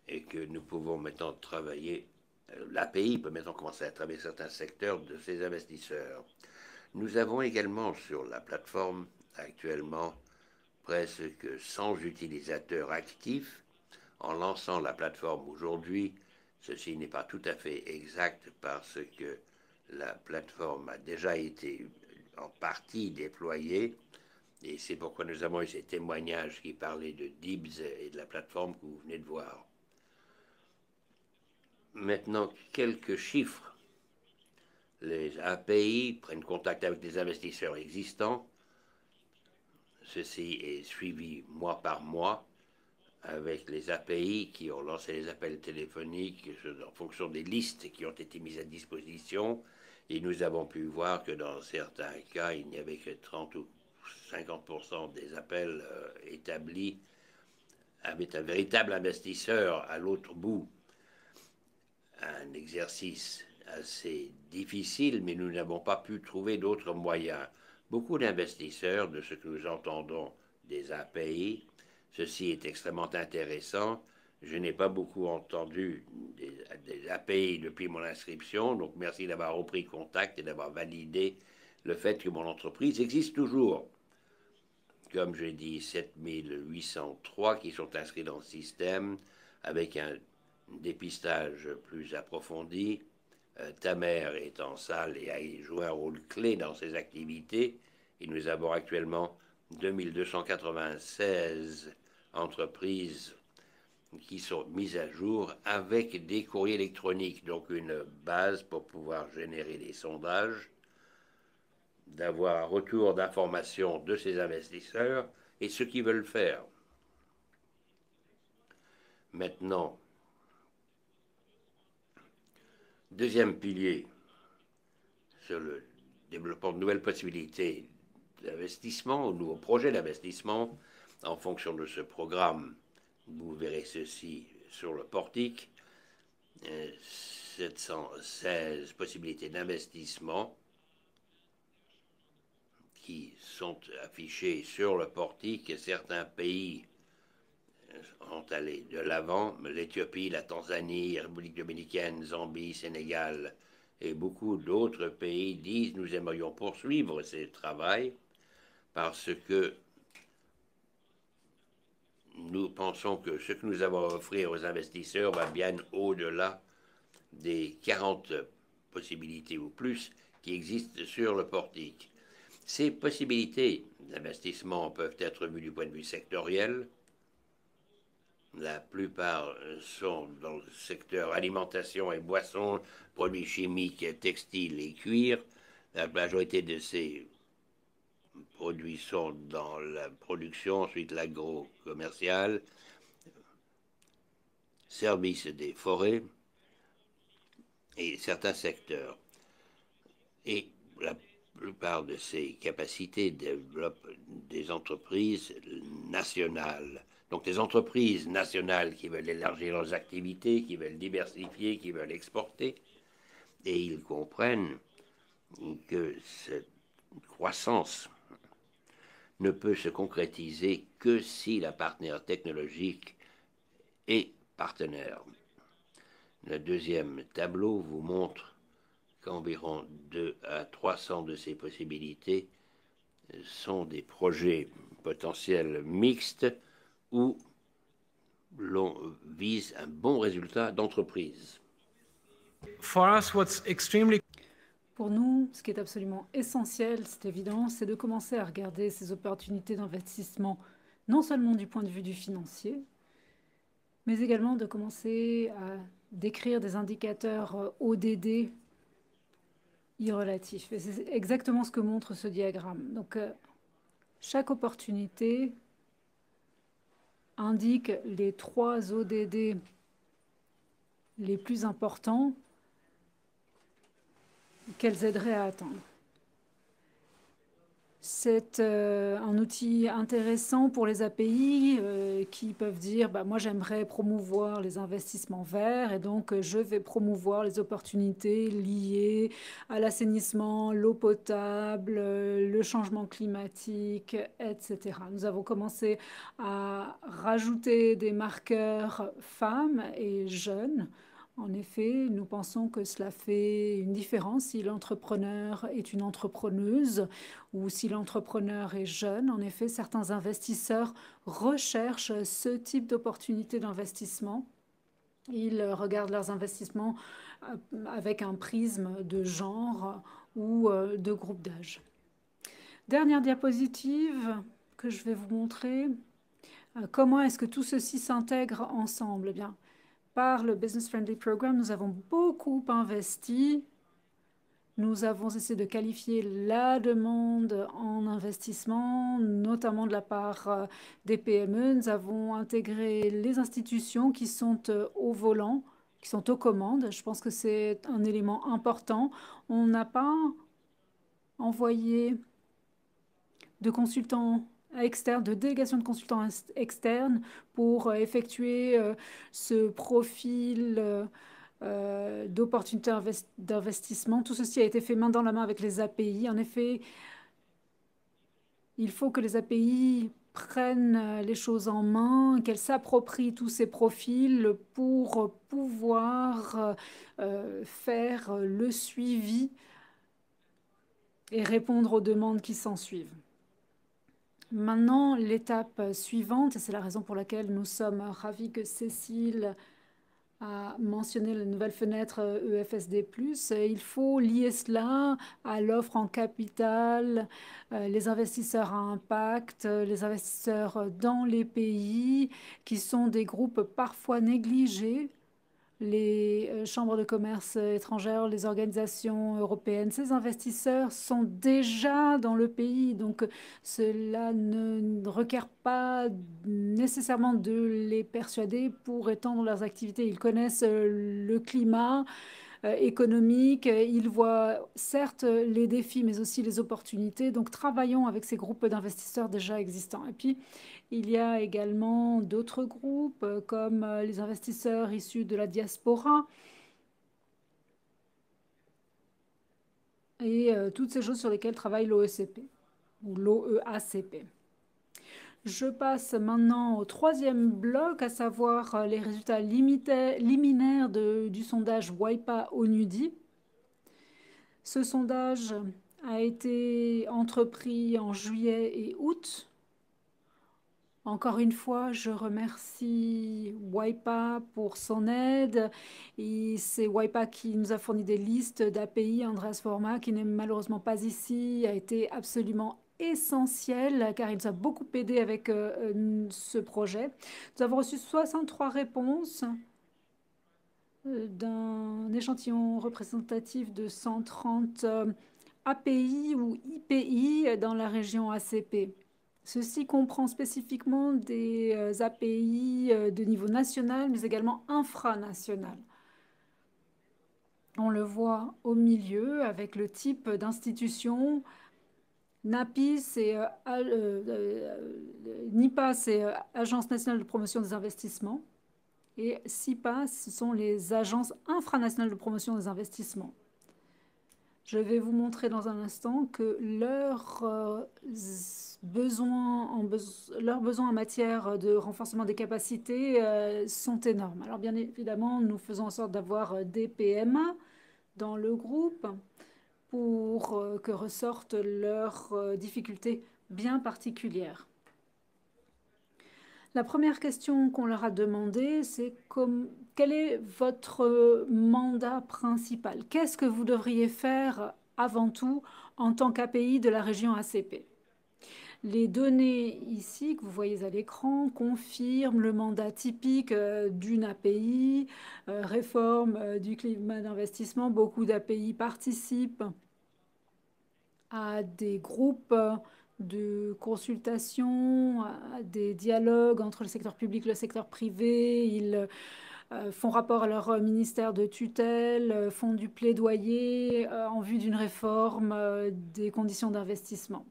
et que nous pouvons maintenant travailler, l'API peut maintenant commencer à travailler certains secteurs de ces investisseurs. Nous avons également sur la plateforme actuellement presque 100 utilisateurs actifs. En lançant la plateforme aujourd'hui, ceci n'est pas tout à fait exact parce que la plateforme a déjà été en partie déployée et c'est pourquoi nous avons eu ces témoignages qui parlaient de DIBS et de la plateforme que vous venez de voir. Maintenant, quelques chiffres. Les API prennent contact avec des investisseurs existants. Ceci est suivi mois par mois avec les API qui ont lancé les appels téléphoniques en fonction des listes qui ont été mises à disposition. Et nous avons pu voir que dans certains cas, il n'y avait que 30 ou 50% des appels établis avec un véritable investisseur à l'autre bout. Un exercice assez difficile, mais nous n'avons pas pu trouver d'autres moyens. beaucoup d'investisseurs, de ce que nous entendons des API. Ceci est extrêmement intéressant. Je n'ai pas beaucoup entendu des API depuis mon inscription, donc merci d'avoir repris contact et d'avoir validé le fait que mon entreprise existe toujours. Comme je dis, 7803 qui sont inscrits dans le système avec un dépistage plus approfondi. Ta mère est en salle et a joué un rôle clé dans ces activités. Et nous avons actuellement 2296 entreprises qui sont mises à jour avec des courriers électroniques, donc une base pour pouvoir générer des sondages, d'avoir un retour d'informations de ces investisseurs et ceux qui veulent faire. Maintenant, deuxième pilier sur le développement de nouvelles possibilités d'investissement, ou nouveaux projets d'investissement en fonction de ce programme. Vous verrez ceci sur le portique. 716 possibilités d'investissement qui sont affichées sur le portique. Certains pays ont allé de l'avant, l'Éthiopie, la Tanzanie, la République dominicaine, Zambie, Sénégal et beaucoup d'autres pays disent nous aimerions poursuivre ce travail parce que nous pensons que ce que nous avons à offrir aux investisseurs va bien au-delà des 40 possibilités ou plus qui existent sur le portique. Ces possibilités d'investissement peuvent être vues du point de vue sectoriel. La plupart sont dans le secteur alimentation et boissons, produits chimiques, textiles et cuir. La majorité de ces produits sont dans la production, ensuite l'agro-commercial, services des forêts et certains secteurs. Et la plupart de ces capacités développent des entreprises nationales. Donc des entreprises nationales qui veulent élargir leurs activités, qui veulent diversifier, qui veulent exporter. Et ils comprennent que cette croissance ne peut se concrétiser que si la partenaire technologique est partenaire. Le deuxième tableau vous montre qu'environ 2 à 300 de ces possibilités sont des projets potentiels mixtes où l'on vise un bon résultat d'entreprise. Pour nous, ce qui est absolument essentiel, c'est évident, c'est de commencer à regarder ces opportunités d'investissement, non seulement du point de vue du financier, mais également de commencer à décrire des indicateurs ODD irrelatifs. Et c'est exactement ce que montre ce diagramme. Donc, chaque opportunité indique les 3 ODD les plus importants qu'elles aideraient à atteindre. C'est un outil intéressant pour les API qui peuvent dire moi j'aimerais promouvoir les investissements verts et donc je vais promouvoir les opportunités liées à l'assainissement, l'eau potable, le changement climatique, etc. Nous avons commencé à rajouter des marqueurs femmes et jeunes. En effet, nous pensons que cela fait une différence si l'entrepreneur est une entrepreneuse ou si l'entrepreneur est jeune. En effet, certains investisseurs recherchent ce type d'opportunité d'investissement. Ils regardent leurs investissements avec un prisme de genre ou de groupe d'âge. Dernière diapositive que je vais vous montrer. Comment est-ce que tout ceci s'intègre ensemble? Eh bien, par le Business Friendly Program, nous avons beaucoup investi. Nous avons essayé de qualifier la demande en investissement, notamment de la part des PME. Nous avons intégré les institutions qui sont au volant, qui sont aux commandes. Je pense que c'est un élément important. On n'a pas envoyé de consultants externes, de délégations de consultants externes pour effectuer ce profil d'opportunités d'investissement. Tout ceci a été fait main dans la main avec les API. En effet, Il faut que les API prennent les choses en main, qu'elles s'approprient tous ces profils pour pouvoir faire le suivi et répondre aux demandes qui s'en suivent. Maintenant, l'étape suivante, et c'est la raison pour laquelle nous sommes ravis que Cécile a mentionné la nouvelle fenêtre EFSD+, il faut lier cela à l'offre en capital, les investisseurs à impact, les investisseurs dans les pays, qui sont des groupes parfois négligés, les chambres de commerce étrangères, les organisations européennes. Ces investisseurs sont déjà dans le pays, donc cela ne requiert pas nécessairement de les persuader pour étendre leurs activités. Ils connaissent le climat économique, ils voient certes les défis, mais aussi les opportunités. Donc travaillons avec ces groupes d'investisseurs déjà existants. Et puis, il y a également d'autres groupes comme les investisseurs issus de la diaspora et toutes ces choses sur lesquelles travaille l'OECP ou l'OEACP. Je passe maintenant au troisième bloc, à savoir les résultats liminaires du sondage WIPA-ONUDI. Ce sondage a été entrepris en juillet et août. Encore une fois, je remercie WIPA pour son aide. C'est WIPA qui nous a fourni des listes d'API. Andreas Forma, qui n'est malheureusement pas ici, a été absolument essentiel car il nous a beaucoup aidé avec ce projet. Nous avons reçu 63 réponses d'un échantillon représentatif de 130 API ou IPI dans la région ACP. Ceci comprend spécifiquement des API de niveau national, mais également infranational. On le voit au milieu avec le type d'institution. NIPA, c'est Agence nationale de promotion des investissements. Et SIPA, ce sont les agences infranationales de promotion des investissements. Je vais vous montrer dans un instant que leurs besoins en matière de renforcement des capacités sont énormes. Alors bien évidemment, nous faisons en sorte d'avoir des PMA dans le groupe pour que ressortent leurs difficultés bien particulières. La première question qu'on leur a demandé, c'est quel est votre mandat principal? Qu'est-ce que vous devriez faire avant tout en tant qu'API de la région ACP? Les données ici que vous voyez à l'écran confirment le mandat typique d'une API, réforme du climat d'investissement. Beaucoup d'API participent à des groupes de consultation, à des dialogues entre le secteur public et le secteur privé. Ils font rapport à leur ministère de tutelle, font du plaidoyer en vue d'une réforme des conditions d'investissement.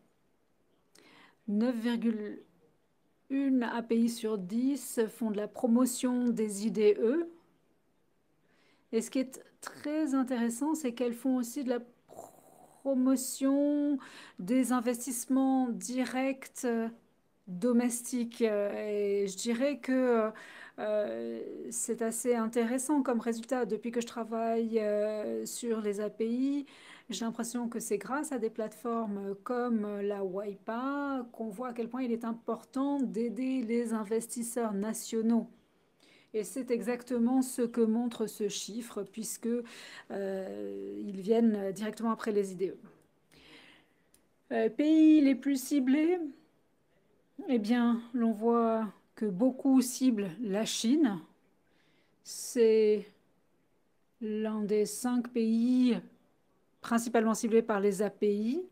9,1 API sur 10 font de la promotion des IDE. Et ce qui est très intéressant, c'est qu'elles font aussi de la promotion des investissements directs domestiques. Et je dirais que c'est assez intéressant comme résultat. Depuis que je travaille sur les API, j'ai l'impression que c'est grâce à des plateformes comme la WIPA qu'on voit à quel point il est important d'aider les investisseurs nationaux. Et c'est exactement ce que montre ce chiffre, puisqu'ils viennent directement après les IDE. Pays les plus ciblés, eh bien, l'on voit que beaucoup ciblent la Chine. C'est l'un des 5 pays principalement ciblés par les API,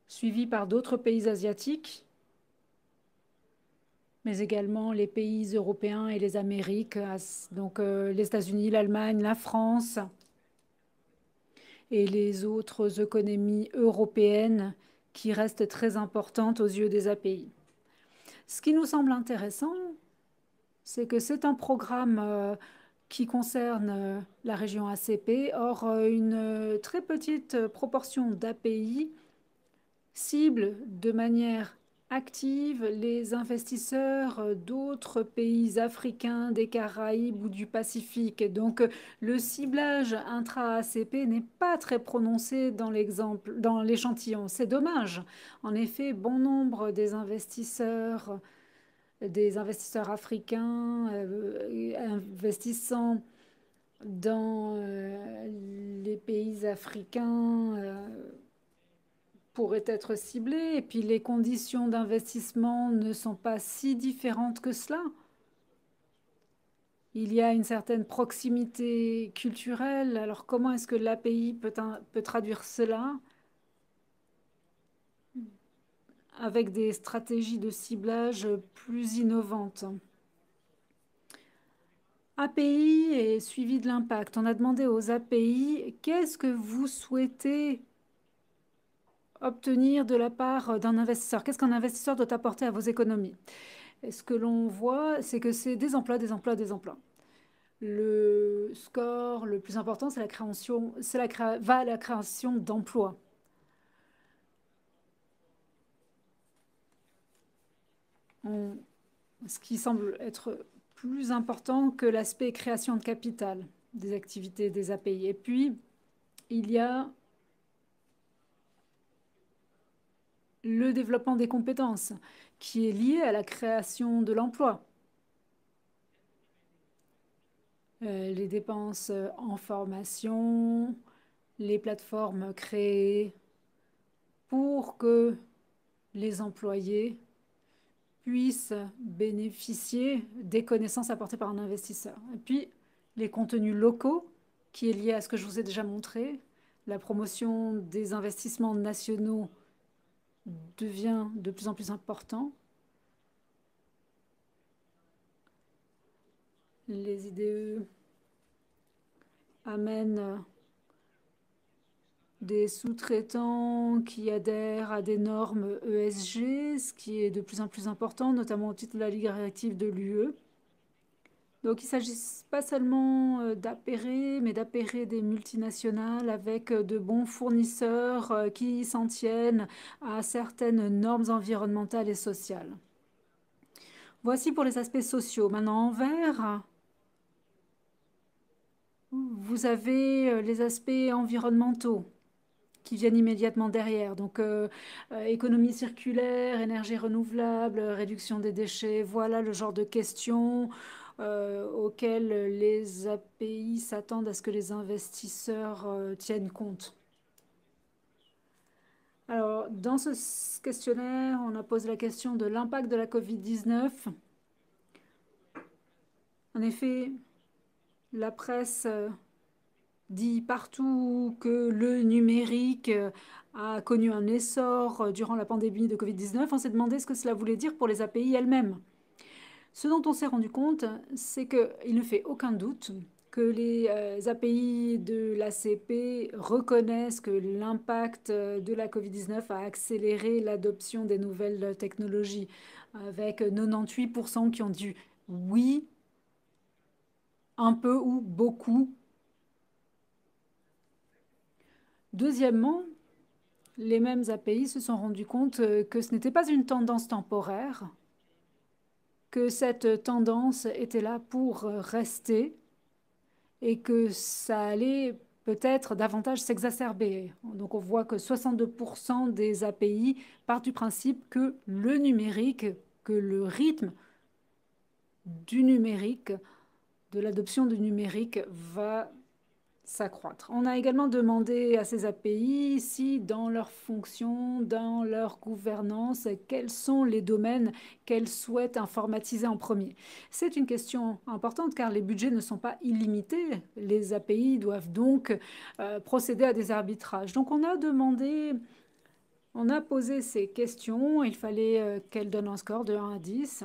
suivi par d'autres pays asiatiques, mais également les pays européens et les Amériques, donc les États-Unis, l'Allemagne, la France et les autres économies européennes qui restent très importantes aux yeux des API. Ce qui nous semble intéressant, c'est que c'est un programme qui concerne la région ACP. Or, une très petite proportion d'API cible de manière active les investisseurs d'autres pays africains, des Caraïbes ou du Pacifique. Donc, le ciblage intra-ACP n'est pas très prononcé dans l'échantillon. C'est dommage. En effet, bon nombre des investisseurs africains investissant dans les pays africains pourraient être ciblés, et puis les conditions d'investissement ne sont pas si différentes que cela. Il y a une certaine proximité culturelle. Alors comment est-ce que l'API peut traduire cela avec des stratégies de ciblage plus innovantes? API et suivi de l'impact. On a demandé aux API, qu'est-ce que vous souhaitez obtenir de la part d'un investisseur? Qu'est-ce qu'un investisseur doit apporter à vos économies? Et ce que l'on voit, c'est que c'est des emplois, des emplois, des emplois. Le score le plus important, c'est la création d'emplois. Ce qui semble être plus important que l'aspect création de capital des activités des API. Et puis, il y a le développement des compétences qui est lié à la création de l'emploi. Les dépenses en formation, les plateformes créées pour que les employés puissent bénéficier des connaissances apportées par un investisseur. Et puis, les contenus locaux, qui est lié à ce que je vous ai déjà montré. La promotion des investissements nationaux devient de plus en plus important. Les IDE amènent des sous-traitants qui adhèrent à des normes ESG, ce qui est de plus en plus important, notamment au titre de la Ligue directive de l'UE. Donc, il ne s'agit pas seulement d'appairer, mais d'appairer des multinationales avec de bons fournisseurs qui s'en tiennent à certaines normes environnementales et sociales. Voici pour les aspects sociaux. Maintenant, en vert, vous avez les aspects environnementaux qui viennent immédiatement derrière. Donc, économie circulaire, énergie renouvelable, réduction des déchets, voilà le genre de questions auxquelles les API s'attendent à ce que les investisseurs tiennent compte. Alors, dans ce questionnaire, on a posé la question de l'impact de la COVID-19. En effet, la presse dit partout que le numérique a connu un essor durant la pandémie de Covid-19. On s'est demandé ce que cela voulait dire pour les API elles-mêmes. Ce dont on s'est rendu compte, c'est qu'il ne fait aucun doute que les API de l'ACP reconnaissent que l'impact de la Covid-19 a accéléré l'adoption des nouvelles technologies, avec 98% qui ont dit oui, un peu ou beaucoup. Deuxièmement, les mêmes API se sont rendus compte que ce n'était pas une tendance temporaire, que cette tendance était là pour rester et que ça allait peut-être davantage s'exacerber. Donc on voit que 62% des API partent du principe que le numérique, que le rythme du numérique, de l'adoption du numérique va s'accroître. On a également demandé à ces API si dans leur fonction, dans leur gouvernance, quels sont les domaines qu'elles souhaitent informatiser en premier. C'est une question importante car les budgets ne sont pas illimités. Les API doivent donc procéder à des arbitrages. Donc on a posé ces questions. Il fallait qu'elles donnent un score de 1 à 10.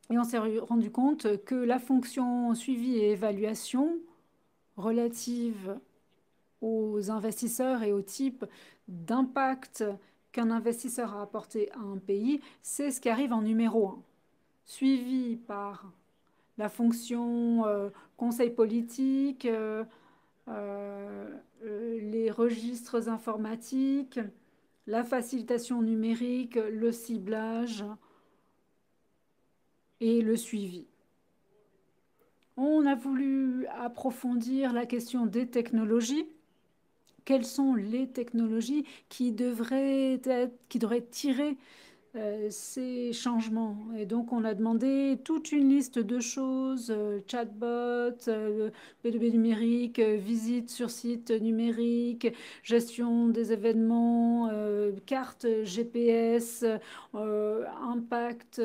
Et on s'est rendu compte que la fonction suivi et évaluation relative aux investisseurs et au type d'impact qu'un investisseur a apporté à un pays, c'est ce qui arrive en numéro 1, suivi par la fonction conseil politique, les registres informatiques, la facilitation numérique, le ciblage et le suivi. On a voulu approfondir la question des technologies. Quelles sont les technologies qui devraient tirer ces changements? Et donc, on a demandé toute une liste de choses, chatbot, B2B numérique, visite sur site numérique, gestion des événements, carte GPS, impact,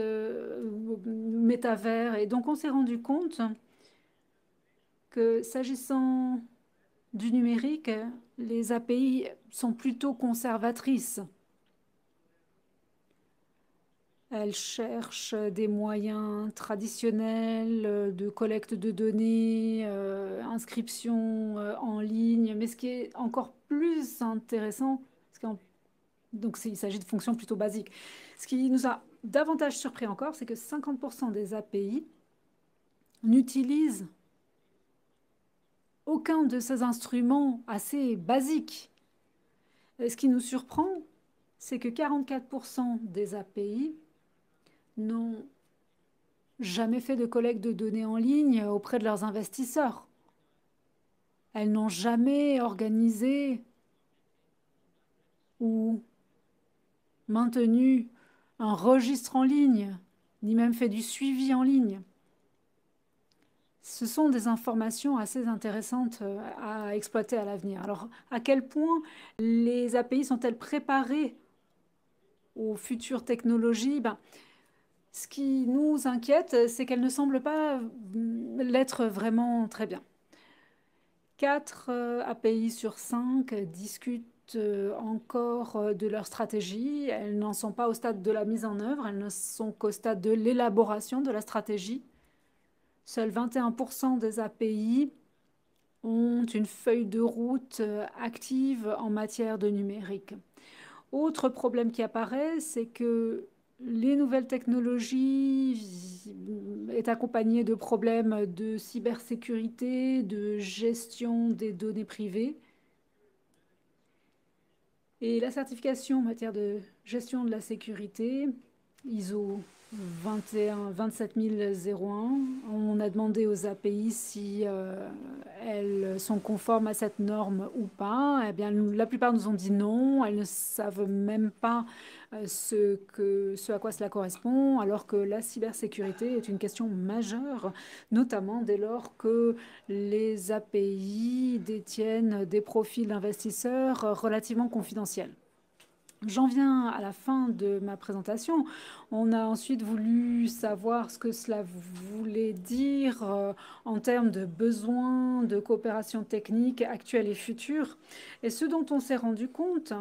métavers. Et donc, on s'est rendu compte que s'agissant du numérique, les API sont plutôt conservatrices. Elles cherchent des moyens traditionnels de collecte de données, inscription en ligne, mais ce qui est encore plus intéressant, donc il s'agit de fonctions plutôt basiques. Ce qui nous a davantage surpris encore, c'est que 50% des API n'utilisent aucun de ces instruments assez basiques. Et ce qui nous surprend, c'est que 44% des API n'ont jamais fait de collecte de données en ligne auprès de leurs investisseurs. Elles n'ont jamais organisé ou maintenu un registre en ligne, ni même fait du suivi en ligne. Ce sont des informations assez intéressantes à exploiter à l'avenir. Alors, à quel point les API sont-elles préparées aux futures technologies? Ce qui nous inquiète, c'est qu'elles ne semblent pas l'être vraiment très bien. 4 API sur 5 discutent encore de leur stratégie. Elles n'en sont pas au stade de la mise en œuvre, elles ne sont qu'au stade de l'élaboration de la stratégie. Seuls 21% des API ont une feuille de route active en matière de numérique. Autre problème qui apparaît, c'est que les nouvelles technologies est accompagnées de problèmes de cybersécurité, de gestion des données privées. Et la certification en matière de gestion de la sécurité, ISO 27001, on a demandé aux API si elles sont conformes à cette norme ou pas. Eh bien, la plupart nous ont dit non, elles ne savent même pas ce à quoi cela correspond, alors que la cybersécurité est une question majeure, notamment dès lors que les API détiennent des profils d'investisseurs relativement confidentiels. J'en viens à la fin de ma présentation. On a ensuite voulu savoir ce que cela voulait dire en termes de besoins de coopération technique actuelle et future. Et ce dont on s'est rendu compte,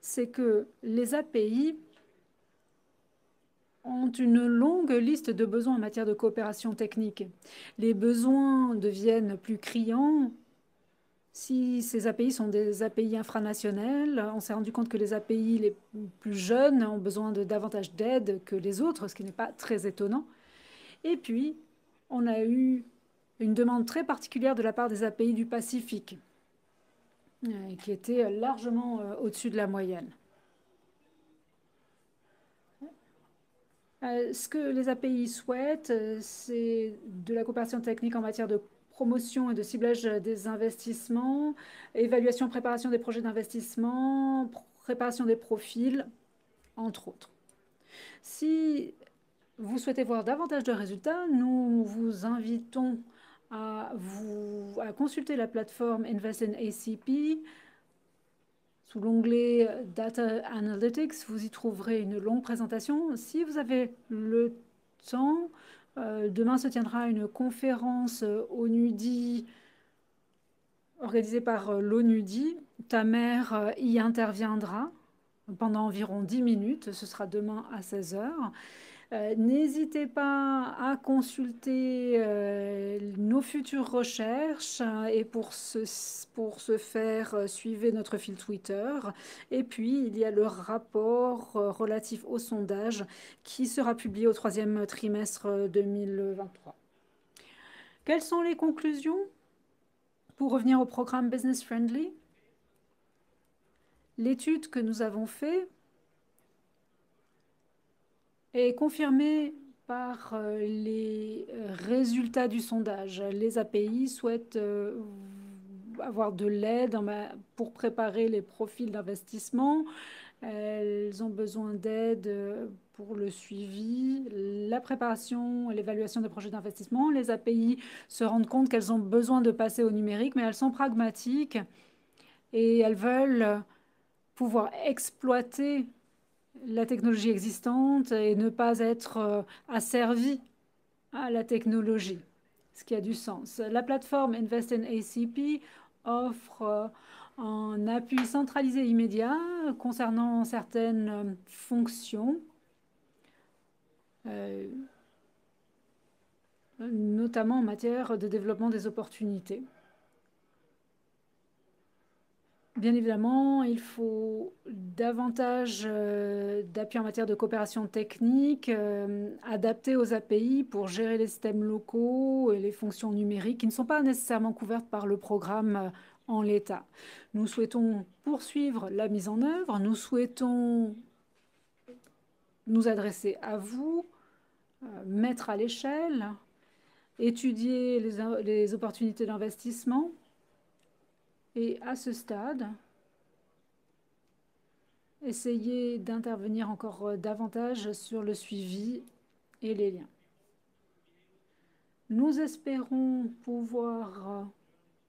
c'est que les API ont une longue liste de besoins en matière de coopération technique. Les besoins deviennent plus criants si ces API sont des API infranationales. On s'est rendu compte que les API les plus jeunes ont besoin de davantage d'aide que les autres, ce qui n'est pas très étonnant. Et puis, on a eu une demande très particulière de la part des API du Pacifique, qui était largement au-dessus de la moyenne. Ce que les API souhaitent, c'est de la coopération technique en matière de promotion et de ciblage des investissements, évaluation, préparation des projets d'investissement, préparation des profils, entre autres. Si vous souhaitez voir davantage de résultats, nous vous invitons à consulter la plateforme Invest in ACP. Sous l'onglet Data Analytics, vous y trouverez une longue présentation. Si vous avez le temps, demain se tiendra une conférence ONUDI organisée par l'ONUDI. Ta mère y interviendra pendant environ 10 minutes. Ce sera demain à 16 h. N'hésitez pas à consulter nos futures recherches et pour ce faire, suivez notre fil Twitter. Et puis, il y a le rapport relatif au sondage qui sera publié au 3e trimestre 2023. Quelles sont les conclusions? Pour revenir au programme Business Friendly, L'étude que nous avons faite est confirmée par les résultats du sondage. Les API souhaitent avoir de l'aide pour préparer les profils d'investissement. Elles ont besoin d'aide pour le suivi, la préparation et l'évaluation des projets d'investissement. Les API se rendent compte qu'elles ont besoin de passer au numérique, mais elles sont pragmatiques et elles veulent pouvoir exploiter la technologie existante et ne pas être asservies à la technologie, ce qui a du sens. La plateforme Invest in ACP offre un appui centralisé immédiat concernant certaines fonctions, notamment en matière de développement des opportunités. Bien évidemment, il faut davantage d'appui en matière de coopération technique, adapté aux API pour gérer les systèmes locaux et les fonctions numériques qui ne sont pas nécessairement couvertes par le programme en l'état. Nous souhaitons poursuivre la mise en œuvre, nous souhaitons nous adresser à vous, mettre à l'échelle, étudier les opportunités d'investissement. Et à ce stade, essayer d'intervenir encore davantage sur le suivi et les liens. Nous espérons pouvoir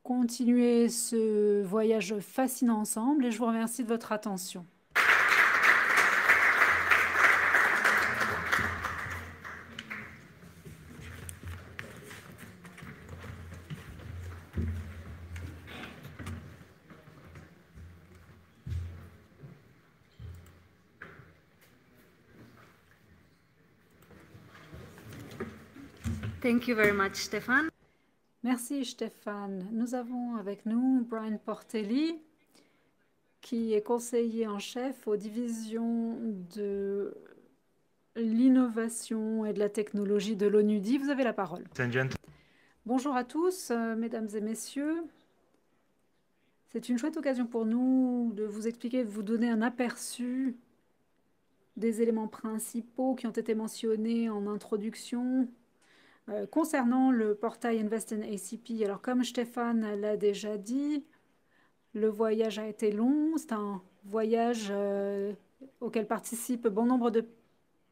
continuer ce voyage fascinant ensemble et je vous remercie de votre attention. Thank you very much, Stéphane. Merci Stéphane. Nous avons avec nous Brian Portelli, qui est conseiller en chef aux divisions de l'innovation et de la technologie de l'ONUDI. Vous avez la parole. Bonjour à tous, mesdames et messieurs. C'est une chouette occasion pour nous de vous expliquer, de vous donner un aperçu des éléments principaux qui ont été mentionnés en introduction concernant le portail Invest in ACP. Alors, comme Stéphane l'a déjà dit, le voyage a été long. C'est un voyage auquel participent bon nombre de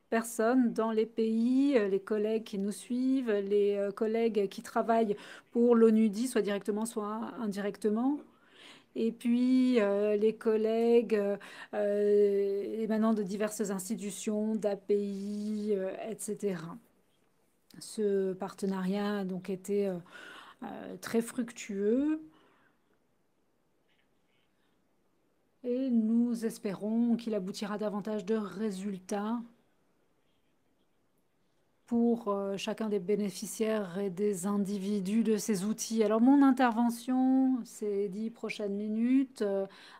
personnes dans les pays, les collègues qui nous suivent, les collègues qui travaillent pour l'ONUDI, soit directement, soit indirectement. Et puis, les collègues émanant de diverses institutions, d'API, etc. Ce partenariat a donc été très fructueux et nous espérons qu'il aboutira davantage de résultats pour chacun des bénéficiaires et des individus de ces outils. Alors, mon intervention, ces 10 prochaines minutes,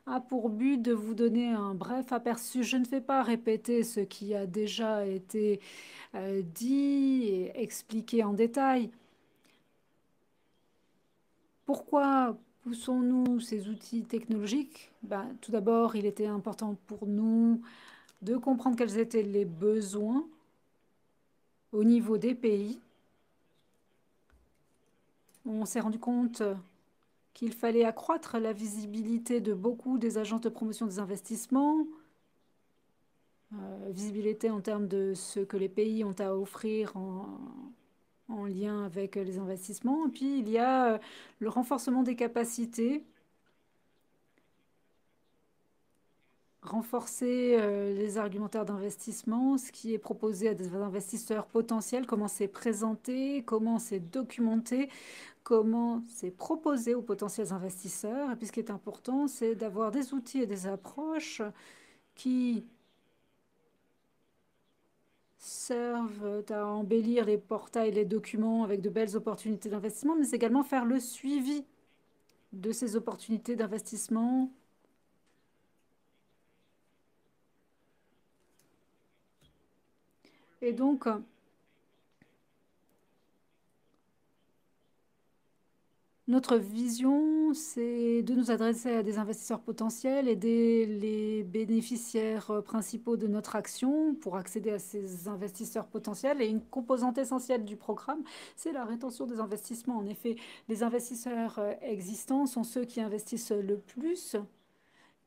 a pour but de vous donner un bref aperçu. Je ne vais pas répéter ce qui a déjà été dit et expliqué en détail. Pourquoi poussons-nous ces outils technologiques? Tout d'abord, il était important pour nous de comprendre quels étaient les besoins au niveau des pays. On s'est rendu compte qu'il fallait accroître la visibilité de beaucoup des agences de promotion des investissements, visibilité en termes de ce que les pays ont à offrir en lien avec les investissements. Et puis, il y a le renforcement des capacités, renforcer les argumentaires d'investissement, ce qui est proposé à des investisseurs potentiels, comment c'est présenté, comment c'est documenté, comment c'est proposé aux potentiels investisseurs. Et puis ce qui est important, c'est d'avoir des outils et des approches qui servent à embellir les portails et les documents avec de belles opportunités d'investissement, mais également faire le suivi de ces opportunités d'investissement et donc, notre vision, mission, c'est de nous adresser à des investisseurs potentiels, aider les bénéficiaires principaux de notre action pour accéder à ces investisseurs potentiels. Et une composante essentielle du programme, c'est la rétention des investissements. En effet, les investisseurs existants sont ceux qui investissent le plus,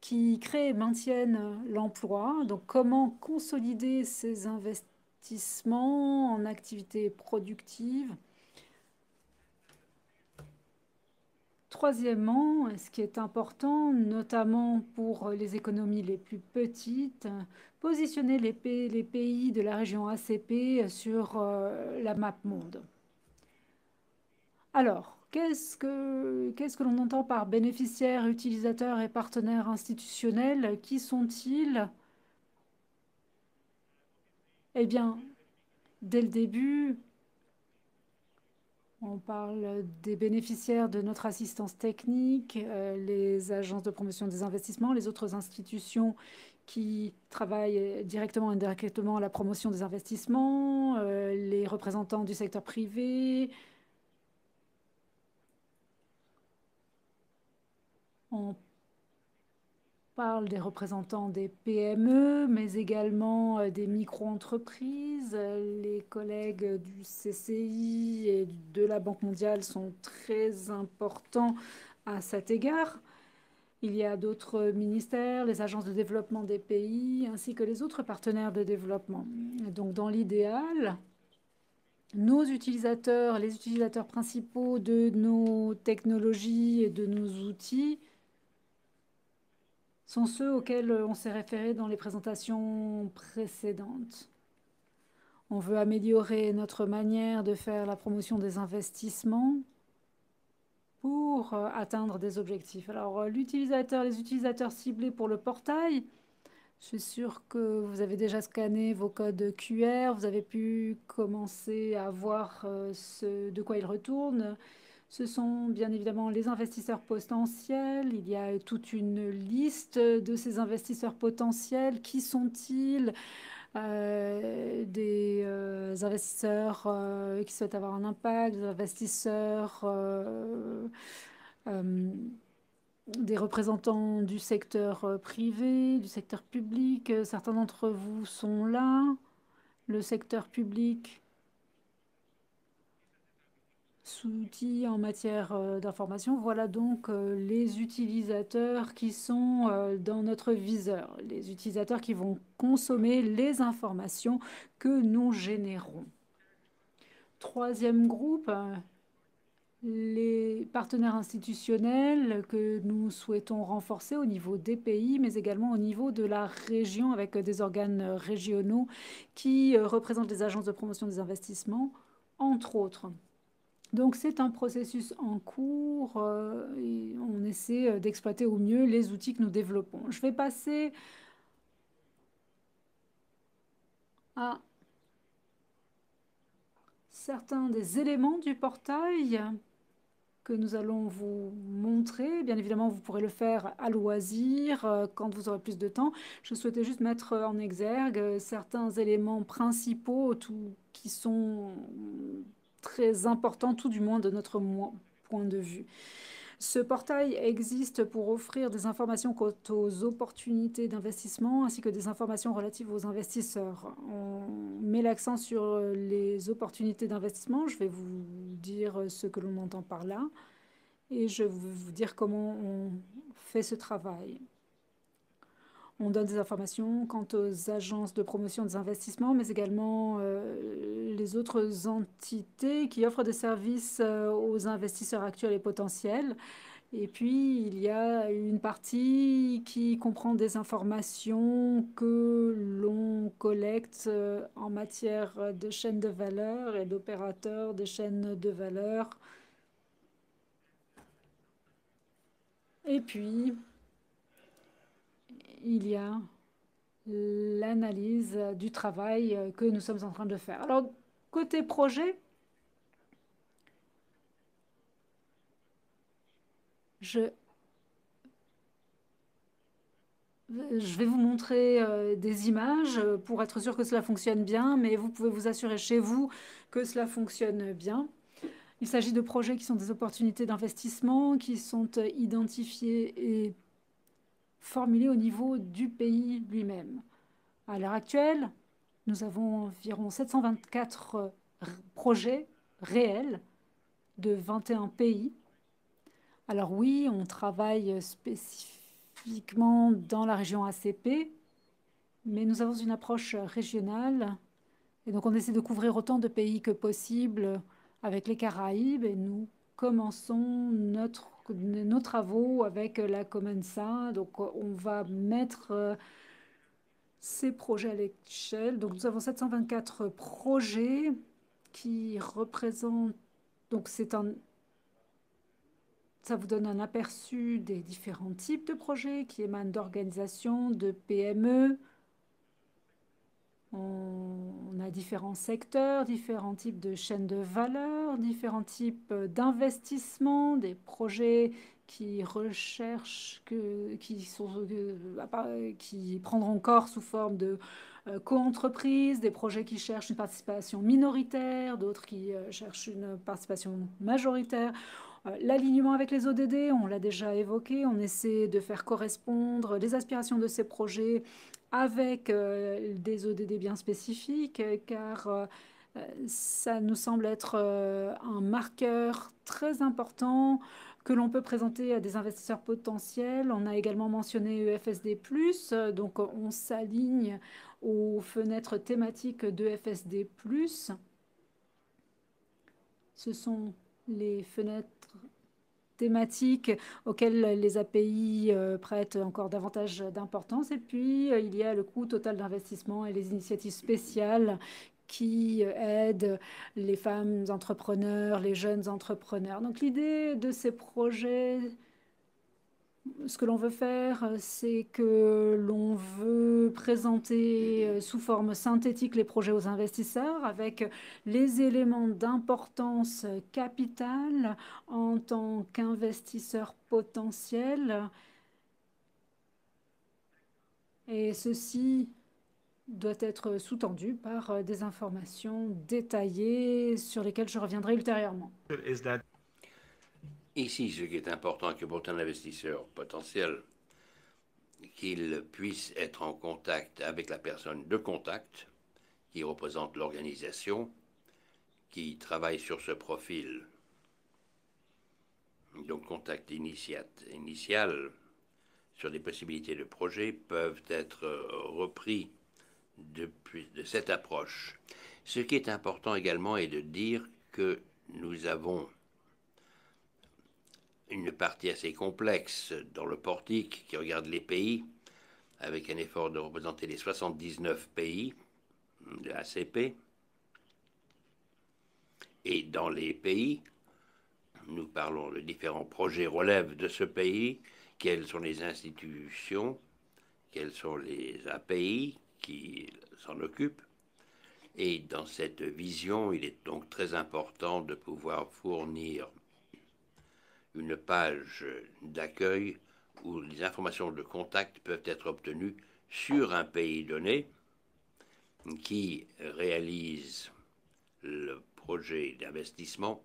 qui créent et maintiennent l'emploi. Donc, comment consolider ces investissements en activités productives? Troisièmement, ce qui est important, notamment pour les économies les plus petites, positionner les pays de la région ACP sur la map monde. Alors, qu'est-ce que l'on entend par bénéficiaires, utilisateurs et partenaires institutionnels? Qui sont-ils? Eh bien, dès le début, on parle des bénéficiaires de notre assistance technique, les agences de promotion des investissements, les autres institutions qui travaillent directement et indirectement à la promotion des investissements, les représentants du secteur privé. On parle des représentants des PME, mais également des micro-entreprises. Les collègues du CCI et de la Banque mondiale sont très importants à cet égard. Il y a d'autres ministères, les agences de développement des pays, ainsi que les autres partenaires de développement. Donc, dans l'idéal, nos utilisateurs, les utilisateurs principaux de nos technologies et de nos outils sont ceux auxquels on s'est référé dans les présentations précédentes. On veut améliorer notre manière de faire la promotion des investissements pour atteindre des objectifs. Alors, les utilisateurs ciblés pour le portail, je suis sûre que vous avez déjà scanné vos codes QR, vous avez pu commencer à voir de quoi ils retournent. Ce sont bien évidemment les investisseurs potentiels. Il y a toute une liste de ces investisseurs potentiels. Qui sont-ils? Des investisseurs qui souhaitent avoir un impact, des investisseurs, des représentants du secteur privé, du secteur public. Certains d'entre vous sont là. Le secteur public, outils en matière d'information. Voilà donc les utilisateurs qui sont dans notre viseur, les utilisateurs qui vont consommer les informations que nous générons. Troisième groupe, les partenaires institutionnels que nous souhaitons renforcer au niveau des pays, mais également au niveau de la région avec des organes régionaux qui représentent les agences de promotion des investissements, entre autres. Donc, c'est un processus en cours et on essaie d'exploiter au mieux les outils que nous développons. Je vais passer à certains des éléments du portail que nous allons vous montrer. Bien évidemment, vous pourrez le faire à loisir quand vous aurez plus de temps. Je souhaitais juste mettre en exergue certains éléments principaux qui sont très important, tout du moins de notre point de vue. Ce portail existe pour offrir des informations quant aux opportunités d'investissement ainsi que des informations relatives aux investisseurs. On met l'accent sur les opportunités d'investissement. Je vais vous dire ce que l'on entend par là et je vais vous dire comment on fait ce travail. On donne des informations quant aux agences de promotion des investissements, mais également les autres entités qui offrent des services aux investisseurs actuels et potentiels. Et puis, il y a une partie qui comprend des informations que l'on collecte en matière de chaînes de valeur et d'opérateurs des chaînes de valeur. Et puis, il y a l'analyse du travail que nous sommes en train de faire. Alors, côté projet, je vais vous montrer des images pour être sûr que cela fonctionne bien, mais vous pouvez vous assurer chez vous que cela fonctionne bien. Il s'agit de projets qui sont des opportunités d'investissement, qui sont identifiées et formulées au niveau du pays lui-même. À l'heure actuelle, nous avons environ 724 projets réels de 21 pays. Alors oui, on travaille spécifiquement dans la région ACP, mais nous avons une approche régionale. Et donc, on essaie de couvrir autant de pays que possible avec les Caraïbes. Et nous commençons nos travaux avec la Comensa. Donc, on va mettre ces projets à l'échelle. Donc, nous avons 724 projets qui représentent... Donc, ça vous donne un aperçu des différents types de projets qui émanent d'organisations, de PME. On a différents secteurs, différents types de chaînes de valeur, différents types d'investissements, des projets qui recherchent, qui prendront corps sous forme de co-entreprises, des projets qui cherchent une participation minoritaire, d'autres qui cherchent une participation majoritaire. L'alignement avec les ODD, on l'a déjà évoqué, on essaie de faire correspondre les aspirations de ces projets avec des ODD bien spécifiques, car ça nous semble être un marqueur très important que l'on peut présenter à des investisseurs potentiels. On a également mentionné EFSD+, donc on s'aligne aux fenêtres thématiques d'EFSD+. Ce sont les fenêtres thématiques auxquelles les API prêtent encore davantage d'importance. Et puis, il y a le coût total d'investissement et les initiatives spéciales qui aident les femmes entrepreneurs, les jeunes entrepreneurs. Donc, l'idée de ces projets, ce que l'on veut faire, c'est que l'on veut présenter sous forme synthétique les projets aux investisseurs avec les éléments d'importance capitale en tant qu'investisseur potentiel. Et ceci doit être sous-tendu par des informations détaillées sur lesquelles je reviendrai ultérieurement. Ici, ce qui est important que pour un investisseur potentiel, qu'il puisse être en contact avec la personne de contact qui représente l'organisation, qui travaille sur ce profil. Donc, contact initial sur des possibilités de projet peuvent être repris de cette approche. Ce qui est important également est de dire que nous avons une partie assez complexe dans le portique qui regarde les pays, avec un effort de représenter les 79 pays de ACP. Et dans les pays, nous parlons de différents projets relèvent de ce pays, quelles sont les institutions, quelles sont les API qui s'en occupent. Et dans cette vision, il est donc très important de pouvoir fournir une page d'accueil où les informations de contact peuvent être obtenues sur un pays donné qui réalise le projet d'investissement.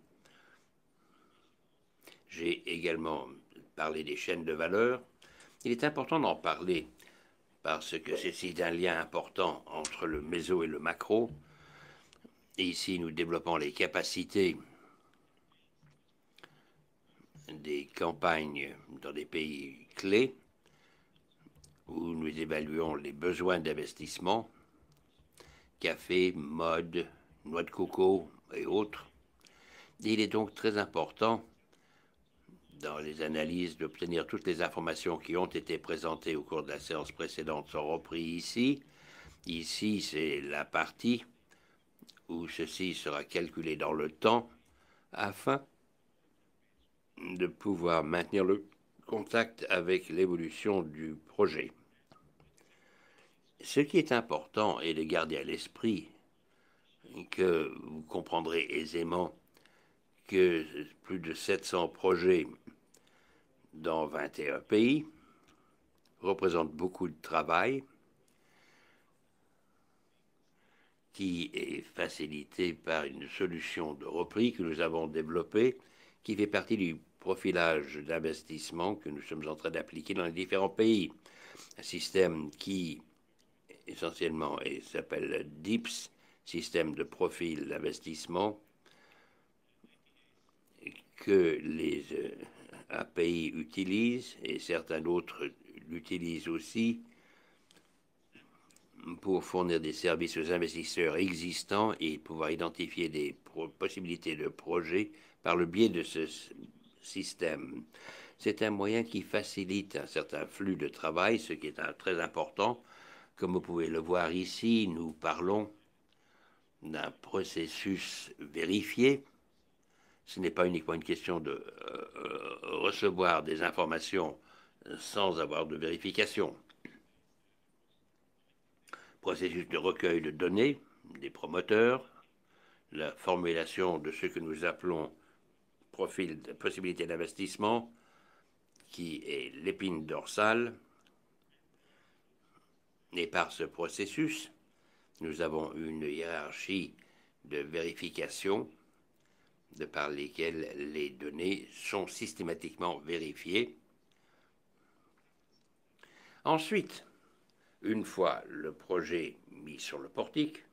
J'ai également parlé des chaînes de valeur. Il est important d'en parler parce que c'est un lien important entre le méso et le macro. Et ici, nous développons les capacités des campagnes dans des pays clés où nous évaluons les besoins d'investissement, café, mode, noix de coco et autres. Et il est donc très important dans les analyses d'obtenir toutes les informations qui ont été présentées au cours de la séance précédente sont reprises ici. Ici, c'est la partie où ceci sera calculé dans le temps afin de pouvoir maintenir le contact avec l'évolution du projet. Ce qui est important est de garder à l'esprit que vous comprendrez aisément que plus de 700 projets dans 21 pays représentent beaucoup de travail qui est facilité par une solution de repris que nous avons développée, qui fait partie du profilage d'investissement que nous sommes en train d'appliquer dans les différents pays. Un système qui, essentiellement, s'appelle DIPS, système de profil d'investissement, que les API utilisent, et certains d'autres l'utilisent aussi, pour fournir des services aux investisseurs existants et pouvoir identifier des possibilités de projets par le biais de ce système. C'est un moyen qui facilite un certain flux de travail, ce qui est très important. Comme vous pouvez le voir ici, nous parlons d'un processus vérifié. Ce n'est pas uniquement une question de recevoir des informations sans avoir de vérification. Processus de recueil de données des promoteurs, la formulation de ce que nous appelons profil de possibilité d'investissement, qui est l'épine dorsale. Et par ce processus, nous avons une hiérarchie de vérification de par lesquelles les données sont systématiquement vérifiées. Ensuite, une fois le projet mis sur le portique,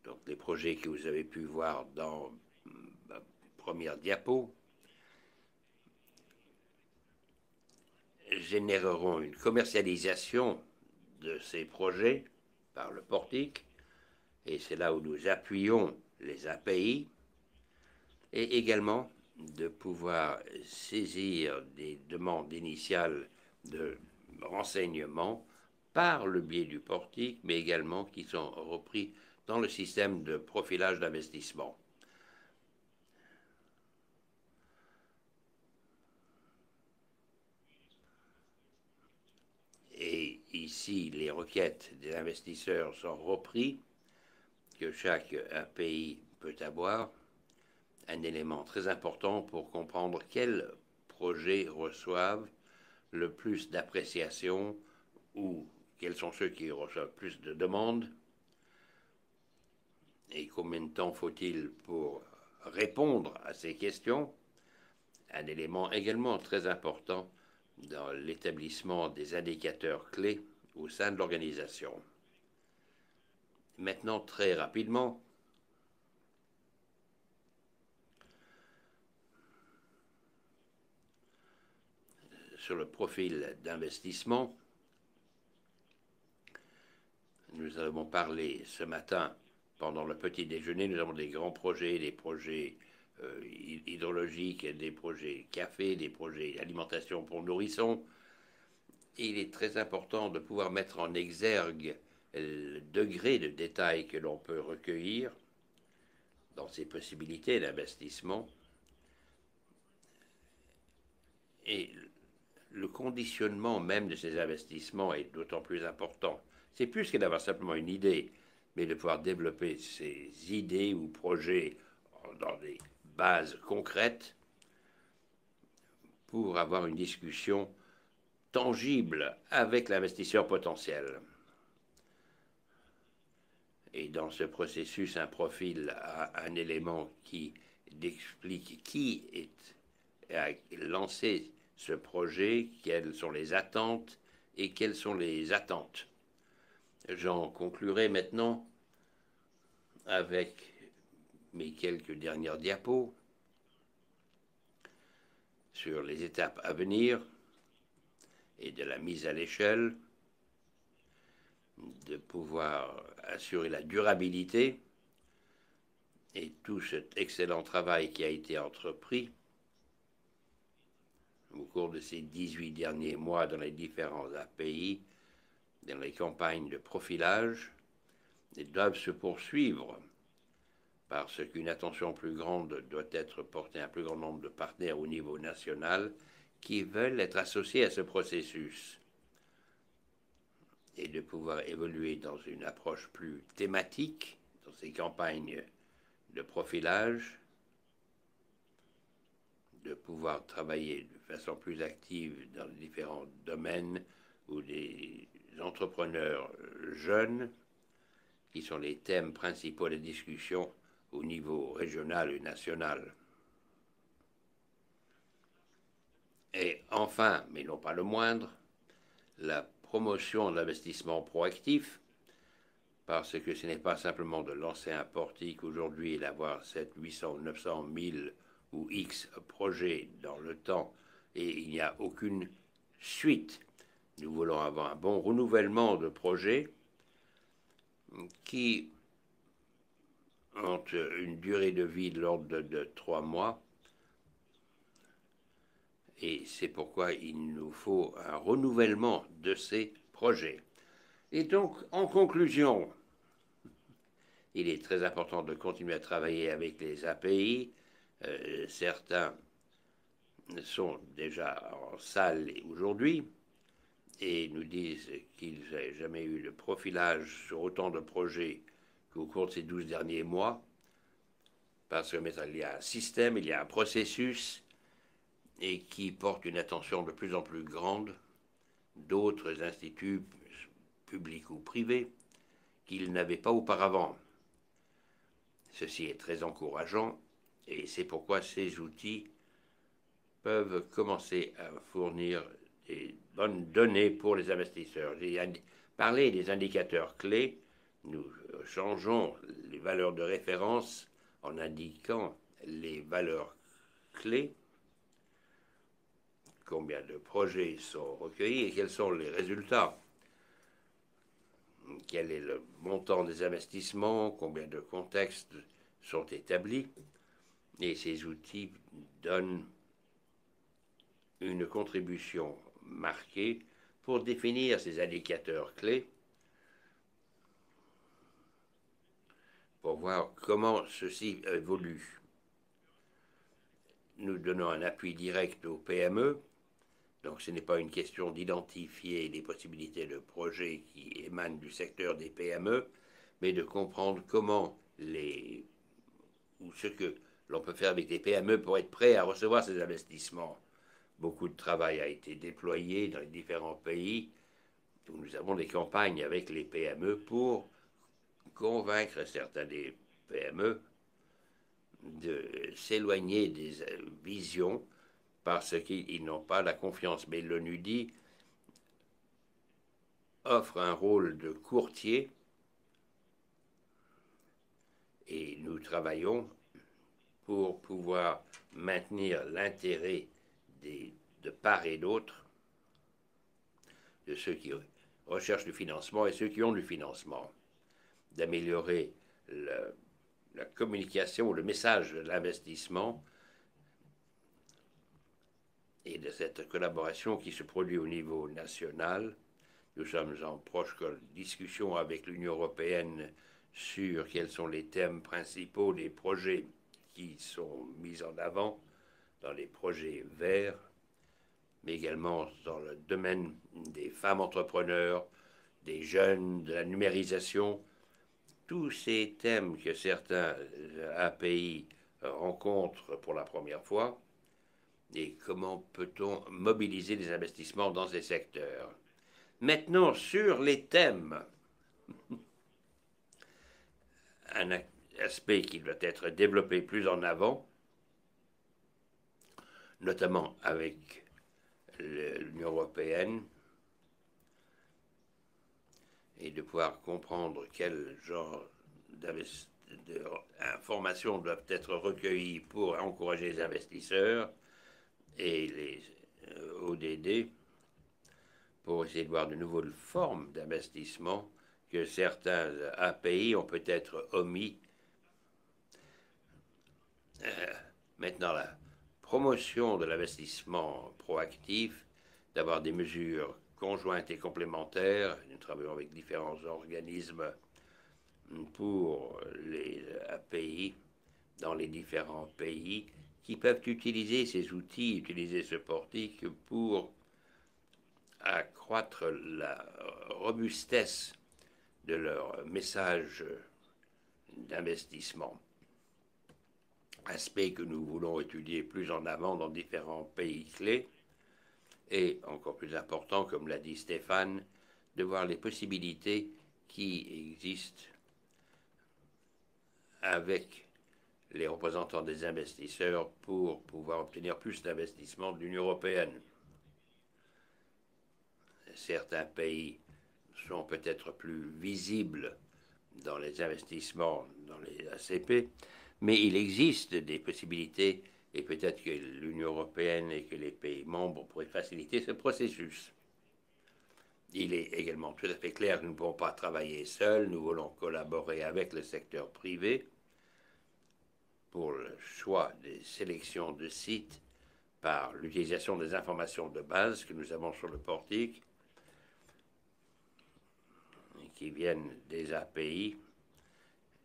donc les projets que vous avez pu voir dans ma première diapo, généreront une commercialisation de ces projets par le portique, et c'est là où nous appuyons les API, et également de pouvoir saisir des demandes initiales de renseignements par le biais du portique, mais également qui sont repris dans le système de profilage d'investissement. Et ici, les requêtes des investisseurs sont reprises, que chaque API peut avoir, un élément très important pour comprendre quels projets reçoivent le plus d'appréciation ou quels sont ceux qui reçoivent plus de demandes et combien de temps faut-il pour répondre à ces questions. Un élément également très important dans l'établissement des indicateurs clés au sein de l'organisation. Maintenant, très rapidement, sur le profil d'investissement, nous avons parlé ce matin pendant le petit déjeuner. Nous avons des grands projets, des projets hydrologiques, des projets café, des projets alimentation pour nourrissons. Et il est très important de pouvoir mettre en exergue le degré de détail que l'on peut recueillir dans ces possibilités d'investissement. Et le conditionnement même de ces investissements est d'autant plus important. C'est plus que d'avoir simplement une idée, mais de pouvoir développer ces idées ou projets dans des bases concrètes pour avoir une discussion tangible avec l'investisseur potentiel. Et dans ce processus, un profil a un élément qui explique qui a lancé ce projet, quelles sont les attentes et quelles sont les attentes. J'en conclurai maintenant avec mes quelques dernières diapos sur les étapes à venir et de la mise à l'échelle, de pouvoir assurer la durabilité et tout cet excellent travail qui a été entrepris au cours de ces 18 derniers mois dans les différents API, dans les campagnes de profilage, et doivent se poursuivre parce qu'une attention plus grande doit être portée à un plus grand nombre de partenaires au niveau national qui veulent être associés à ce processus et de pouvoir évoluer dans une approche plus thématique dans ces campagnes de profilage, de pouvoir travailler de façon plus active dans les différents domaines où des entrepreneurs jeunes qui sont les thèmes principaux des discussions au niveau régional et national. Et enfin, mais non pas le moindre, la promotion de l'investissement proactif, parce que ce n'est pas simplement de lancer un portique aujourd'hui et d'avoir 700, 800, 900, 1000 ou X projets dans le temps, et il n'y a aucune suite. Nous voulons avoir un bon renouvellement de projets qui ont une durée de vie de l'ordre de 3 mois. Et c'est pourquoi il nous faut un renouvellement de ces projets. Et donc, en conclusion, il est très important de continuer à travailler avec les API. Certains sont déjà en salle aujourd'hui et nous disent qu'ils n'avaient jamais eu de profilage sur autant de projets qu'au cours de ces 12 derniers mois, parce que maintenant, il y a un système, il y a un processus, et qui porte une attention de plus en plus grande d'autres instituts publics ou privés qu'ils n'avaient pas auparavant. Ceci est très encourageant, et c'est pourquoi ces outils peuvent commencer à fournir des bonnes données pour les investisseurs. J'ai parlé des indicateurs clés. Nous changeons les valeurs de référence en indiquant les valeurs clés, combien de projets sont recueillis et quels sont les résultats. Quel est le montant des investissements, combien de contextes sont établis. Et ces outils donnent une contribution marquée pour définir ces indicateurs clés, pour voir comment ceci évolue. Nous donnons un appui direct aux PME. Donc ce n'est pas une question d'identifier les possibilités de projets qui émanent du secteur des PME, mais de comprendre comment ou ce que l'on peut faire avec les PME pour être prêt à recevoir ces investissements. Beaucoup de travail a été déployé dans les différents pays où nous avons des campagnes avec les PME pour convaincre certains des PME de s'éloigner des visions parce qu'ils n'ont pas la confiance. Mais l'ONUDI offre un rôle de courtier et nous travaillons pour pouvoir maintenir l'intérêt de part et d'autre de ceux qui recherchent du financement et ceux qui ont du financement, d'améliorer la communication, le message de l'investissement et de cette collaboration qui se produit au niveau national. Nous sommes en proche discussion avec l'Union européenne sur quels sont les thèmes principaux des projets qui sont mis en avant dans les projets verts, mais également dans le domaine des femmes entrepreneurs, des jeunes, de la numérisation, tous ces thèmes que certains API rencontrent pour la première fois, et comment peut-on mobiliser des investissements dans ces secteurs. Maintenant, sur les thèmes, un aspect qui doit être développé plus en avant, notamment avec l'Union européenne, et de pouvoir comprendre quel genre d'informations doivent être recueillies pour encourager les investisseurs et les ODD, pour essayer de voir de nouvelles formes d'investissement que certains API ont peut-être omis. Maintenant, la promotion de l'investissement proactif, d'avoir des mesures conjointes et complémentaires. Nous travaillons avec différents organismes pour les API dans les différents pays qui peuvent utiliser ces outils, utiliser ce portique pour accroître la robustesse de leur message d'investissement. Aspect que nous voulons étudier plus en avant dans différents pays clés, et encore plus important, comme l'a dit Stéphane, de voir les possibilités qui existent avec les représentants des investisseurs pour pouvoir obtenir plus d'investissements de l'Union européenne. Certains pays sont peut-être plus visibles dans les investissements dans les ACP, mais il existe des possibilités et peut-être que l'Union européenne et que les pays membres pourraient faciliter ce processus. Il est également tout à fait clair que nous ne pouvons pas travailler seuls, nous voulons collaborer avec le secteur privé pour le choix des sélections de sites par l'utilisation des informations de base que nous avons sur le portique qui viennent des API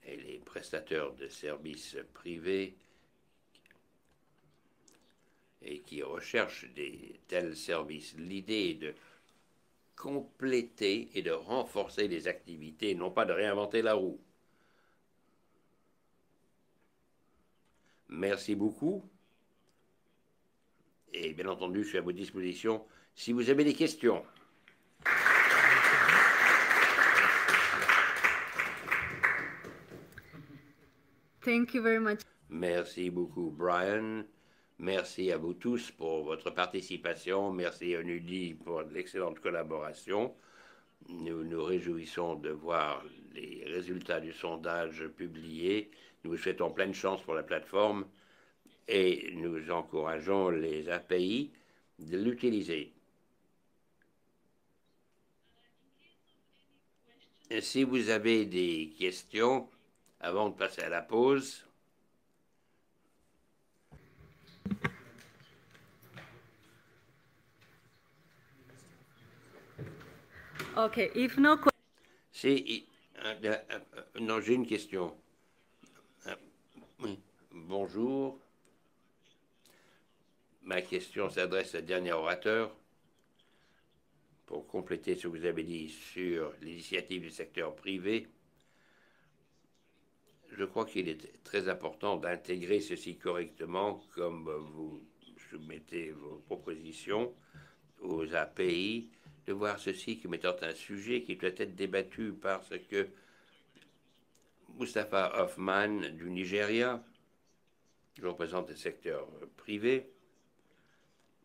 et les prestataires de services privés et qui recherchent des tels services. L'idée est de compléter et de renforcer les activités, non pas de réinventer la roue. Merci beaucoup. Et bien entendu, je suis à votre disposition si vous avez des questions. Thank you very much. Merci beaucoup, Brian. Merci à vous tous pour votre participation. Merci à NUDI pour l'excellente collaboration. Nous nous réjouissons de voir les résultats du sondage publiés. Nous vous souhaitons pleine chance pour la plateforme et nous encourageons les API de l'utiliser. Si vous avez des questions, avant de passer à la pause. Okay, if no non, j'ai une question. Oui, bonjour. Ma question s'adresse au dernier orateur. Pour compléter ce que vous avez dit sur l'initiative du secteur privé, je crois qu'il est très important d'intégrer ceci correctement, comme vous soumettez vos propositions aux API, de voir ceci comme étant un sujet qui doit être débattu parce que Mustafa Hoffman du Nigeria, qui représente le secteur privé,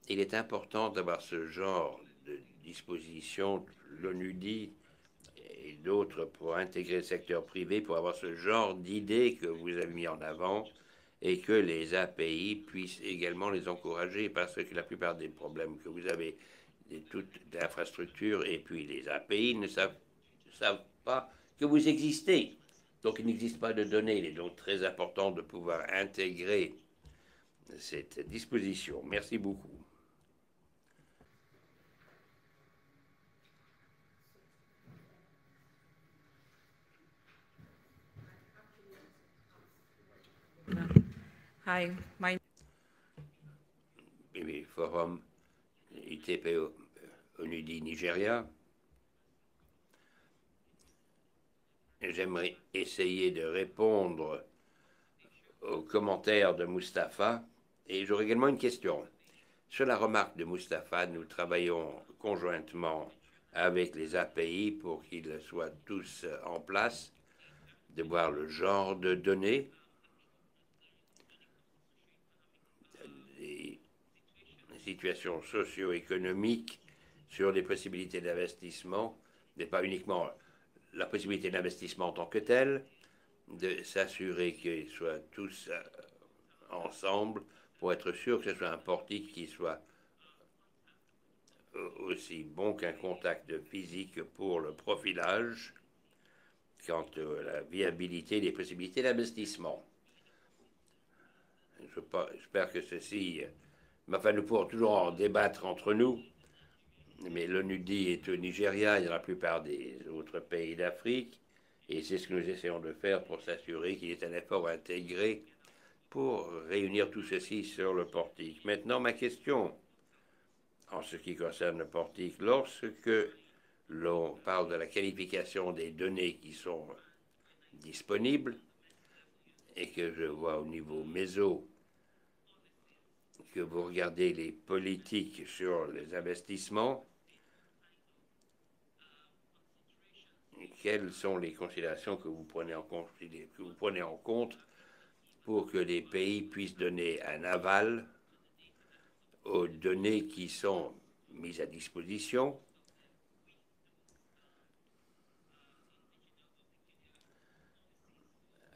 il est important d'avoir ce genre de disposition, l'ONUDI et d'autres pour intégrer le secteur privé, pour avoir ce genre d'idées que vous avez mis en avant et que les API puissent également les encourager parce que la plupart des problèmes que vous avez, toutes d'infrastructures et puis les API ne savent pas que vous existez. Donc il n'existe pas de données. Il est donc très important de pouvoir intégrer cette disposition. Merci beaucoup. Hi, Forum ITP ONUDI Nigeria. J'aimerais essayer de répondre aux commentaires de Mustapha et j'aurais également une question. Sur la remarque de Mustapha, nous travaillons conjointement avec les API pour qu'ils soient tous en place, de voir le genre de données, des situations socio-économiques sur les possibilités d'investissement, mais pas uniquement la possibilité d'investissement en tant que telle, de s'assurer qu'ils soient tous ensemble pour être sûr que ce soit un portique qui soit aussi bon qu'un contact physique pour le profilage quant à la viabilité des possibilités d'investissement. J'espère que ceci... Enfin, nous pourrons toujours en débattre entre nous, mais l'ONUDI est au Nigeria et dans la plupart des autres pays d'Afrique, et c'est ce que nous essayons de faire pour s'assurer qu'il y ait un effort intégré pour réunir tout ceci sur le portique. Maintenant, ma question, en ce qui concerne le portique, lorsque l'on parle de la qualification des données qui sont disponibles, et que je vois au niveau méso, que vous regardez les politiques sur les investissements, quelles sont les considérations que vous prenez en compte pour que les pays puissent donner un aval aux données qui sont mises à disposition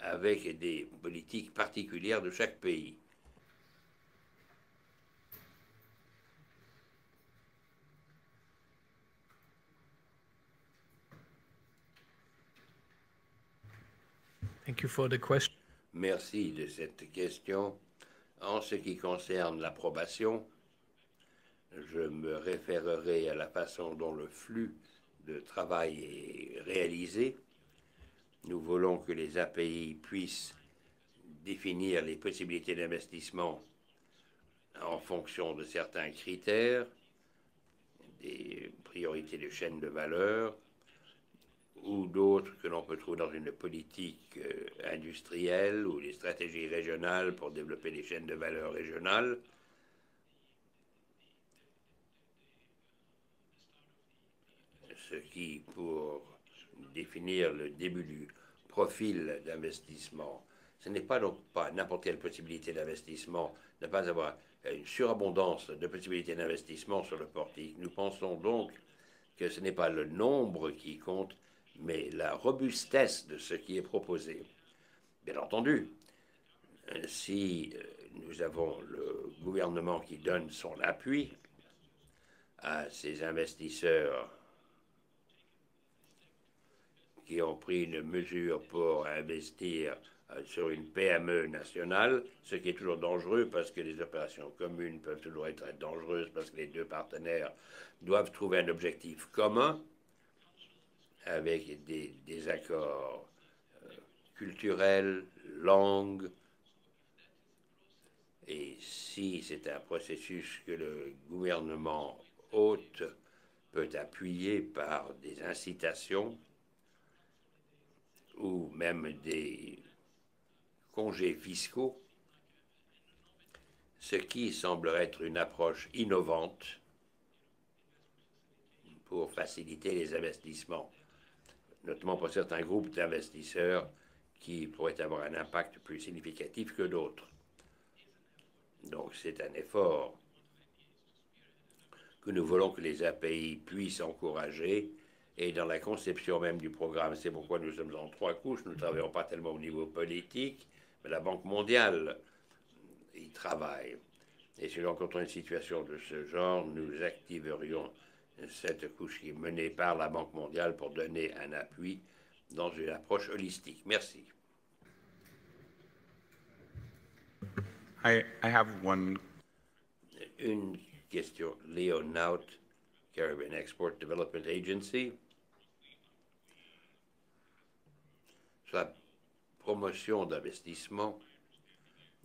avec des politiques particulières de chaque pays. Thank you for the question. Merci de cette question. En ce qui concerne l'approbation, je me référerai à la façon dont le flux de travail est réalisé. Nous voulons que les API puissent définir les possibilités d'investissement en fonction de certains critères, des priorités de chaîne de valeur, ou d'autres que l'on peut trouver dans une politique industrielle ou des stratégies régionales pour développer des chaînes de valeur régionales. Ce qui, pour définir le début du profil d'investissement, ce n'est pas donc pas n'importe quelle possibilité d'investissement, ne pas avoir une surabondance de possibilités d'investissement sur le portique. Nous pensons donc que ce n'est pas le nombre qui compte, mais la robustesse de ce qui est proposé. Bien entendu, si nous avons le gouvernement qui donne son appui à ces investisseurs qui ont pris une mesure pour investir sur une PME nationale, ce qui est toujours dangereux parce que les opérations communes peuvent toujours être dangereuses parce que les deux partenaires doivent trouver un objectif commun avec des accords culturels, langues. Et si c'est un processus que le gouvernement hôte peut appuyer par des incitations ou même des congés fiscaux, ce qui semble être une approche innovante pour faciliter les investissements, notamment pour certains groupes d'investisseurs qui pourraient avoir un impact plus significatif que d'autres. Donc c'est un effort que nous voulons que les API puissent encourager. Et dans la conception même du programme, c'est pourquoi nous sommes en trois couches. Nous ne travaillons pas tellement au niveau politique, mais la Banque mondiale y travaille. Et si nous rencontrons une situation de ce genre, nous activerions cette couche qui est menée par la Banque mondiale pour donner un appui dans une approche holistique. Merci. I have one. Une question. Leonaut, Caribbean Export Development Agency. Sur la promotion d'investissement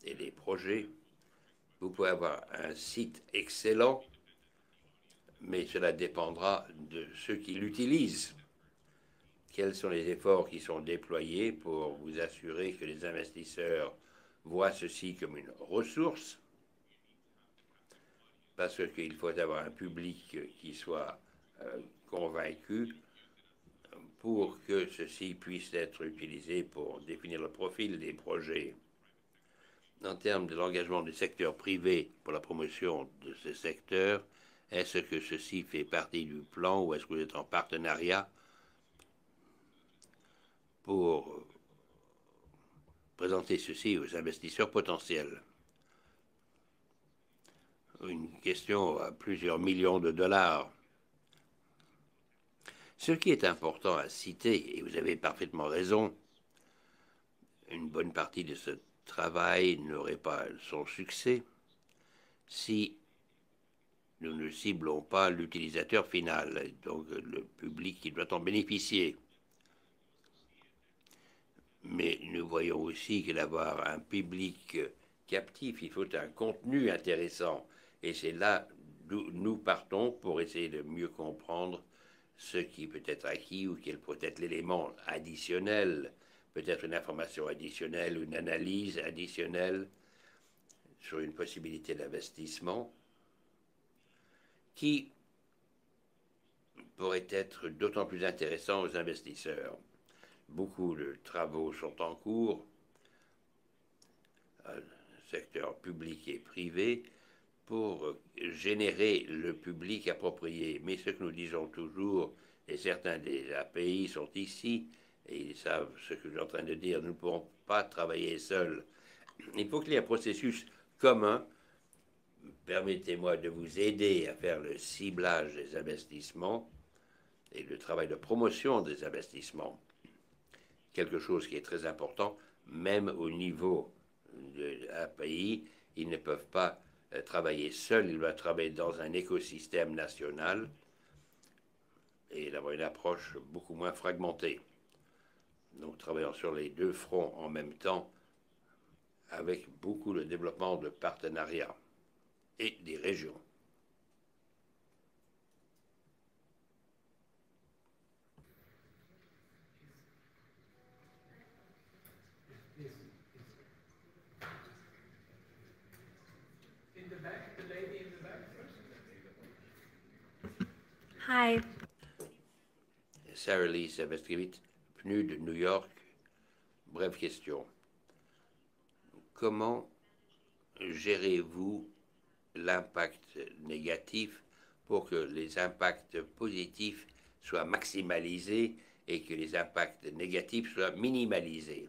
et des projets, vous pouvez avoir un site excellent, mais cela dépendra de ceux qui l'utilisent. Quels sont les efforts qui sont déployés pour vous assurer que les investisseurs voient ceci comme une ressource? Parce qu'il faut avoir un public qui soit convaincu pour que ceci puisse être utilisé pour définir le profil des projets. En termes de l'engagement du secteur privé pour la promotion de ce secteur, est-ce que ceci fait partie du plan ou est-ce que vous êtes en partenariat pour présenter ceci aux investisseurs potentiels? Une question à plusieurs millions de dollars. Ce qui est important à citer, et vous avez parfaitement raison, une bonne partie de ce travail n'aurait pas son succès si nous ne ciblons pas l'utilisateur final, donc le public qui doit en bénéficier. Mais nous voyons aussi que d'avoir un public captif, il faut un contenu intéressant. Et c'est là d'où nous partons pour essayer de mieux comprendre ce qui peut être acquis ou quel peut être l'élément additionnel, peut-être une information additionnelle, une analyse additionnelle sur une possibilité d'investissement qui pourrait être d'autant plus intéressant aux investisseurs. Beaucoup de travaux sont en cours, secteur public et privé, pour générer le public approprié. Mais ce que nous disons toujours, et certains des API sont ici, et ils savent ce que je suis en train de dire, nous ne pourrons pas travailler seuls. Il faut qu'il y ait un processus commun. Permettez-moi de vous aider à faire le ciblage des investissements et le travail de promotion des investissements. Quelque chose qui est très important, même au niveau de l'API, ils ne peuvent pas travailler seuls, ils doivent travailler dans un écosystème national et d'avoir une approche beaucoup moins fragmentée. Donc, travaillant sur les deux fronts en même temps, avec beaucoup de développement de partenariats et des régions. Hi. Sarah Lee Saveskrivit, PNUD de New York. Brève question. Comment gérez-vous l'impact négatif pour que les impacts positifs soient maximalisés et que les impacts négatifs soient minimalisés?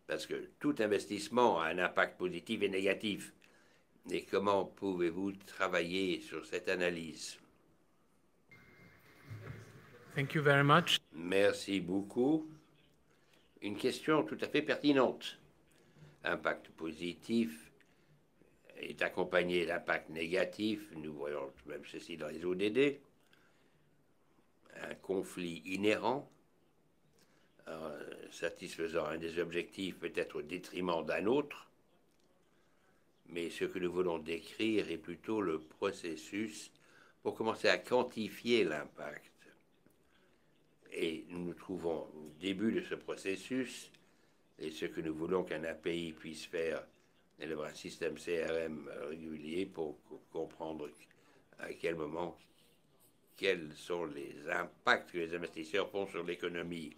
Parce que tout investissement a un impact positif et négatif. Et comment pouvez-vous travailler sur cette analyse? Thank you very much. Merci beaucoup. Une question tout à fait pertinente. Impact positif est accompagné d'impact négatif. Nous voyons même ceci dans les ODD. Un conflit inhérent, satisfaisant un des objectifs peut-être au détriment d'un autre. Mais ce que nous voulons décrire est plutôt le processus pour commencer à quantifier l'impact. Et nous nous trouvons au début de ce processus, et ce que nous voulons qu'un API puisse faire, c'est d'avoir un système CRM régulier pour comprendre à quel moment, quels sont les impacts que les investisseurs font sur l'économie.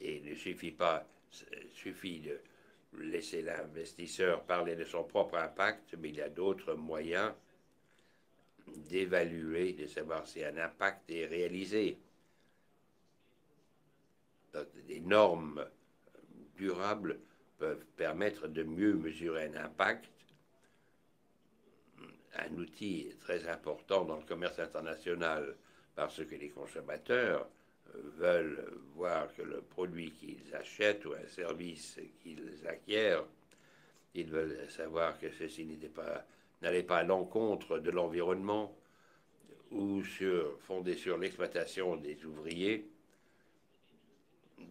Et il ne suffit pas, suffit de laisser l'investisseur parler de son propre impact, mais il y a d'autres moyens d'évaluer, de savoir si un impact est réalisé. Donc, des normes durables peuvent permettre de mieux mesurer un impact. Un outil très important dans le commerce international parce que les consommateurs veulent voir que le produit qu'ils achètent ou un service qu'ils acquièrent, ils veulent savoir que ceci n'allait pas à l'encontre de l'environnement ou fondé sur l'exploitation des ouvriers.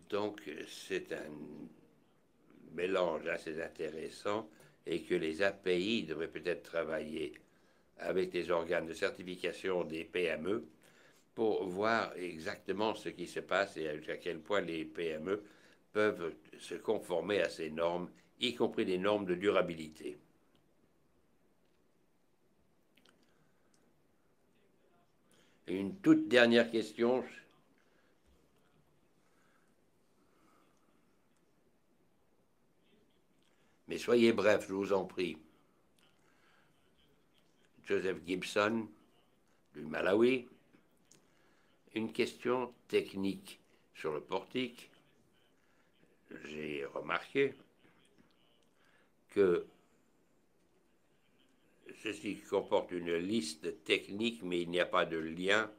Donc, c'est un mélange assez intéressant et que les API devraient peut-être travailler avec les organes de certification des PME pour voir exactement ce qui se passe et à quel point les PME peuvent se conformer à ces normes, y compris les normes de durabilité. Une toute dernière question. Mais soyez bref, je vous en prie. Joseph Gibson, du Malawi. Une question technique sur le portique. J'ai remarqué que ceci comporte une liste technique, mais il n'y a pas de lien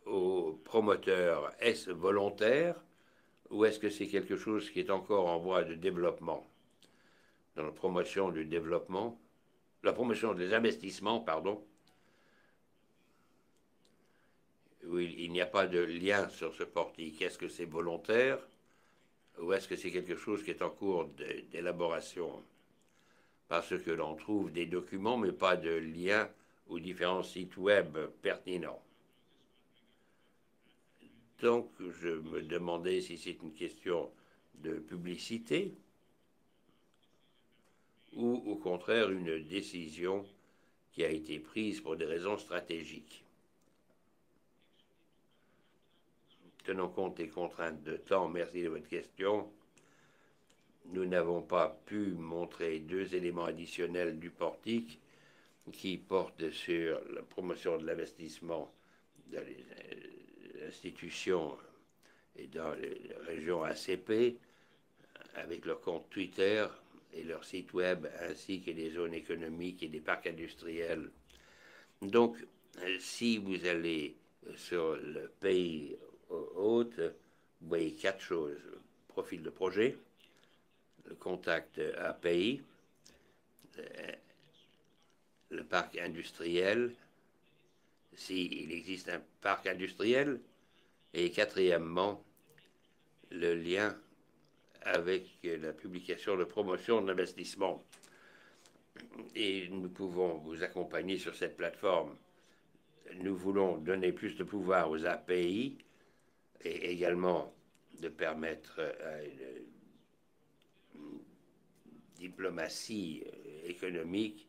au promoteur. Est-ce volontaire ou est-ce que c'est quelque chose qui est encore en voie de développement? Dans la promotion du développement, la promotion des investissements, pardon, où il n'y a pas de lien sur ce portique. Est-ce que c'est volontaire ou est-ce que c'est quelque chose qui est en cours d'élaboration? Parce que l'on trouve des documents, mais pas de lien aux différents sites web pertinents. Donc, je me demandais si c'est une question de publicité ou au contraire une décision qui a été prise pour des raisons stratégiques. tenant compte des contraintes de temps, merci de votre question. Nous n'avons pas pu montrer 2 éléments additionnels du portique qui portent sur la promotion de l'investissement dans les institutions et dans les régions ACP, avec leur compte Twitter et leur site web, ainsi que des zones économiques et des parcs industriels. Donc, si vous allez sur le pays hôte, vous voyez 4 choses. Profil de projet, le contact API, le parc industriel, s'il existe un parc industriel, et quatrièmement, le lien avec la publication de promotion de l'investissement. Et nous pouvons vous accompagner sur cette plateforme. Nous voulons donner plus de pouvoir aux API et également de permettre à une diplomatie économique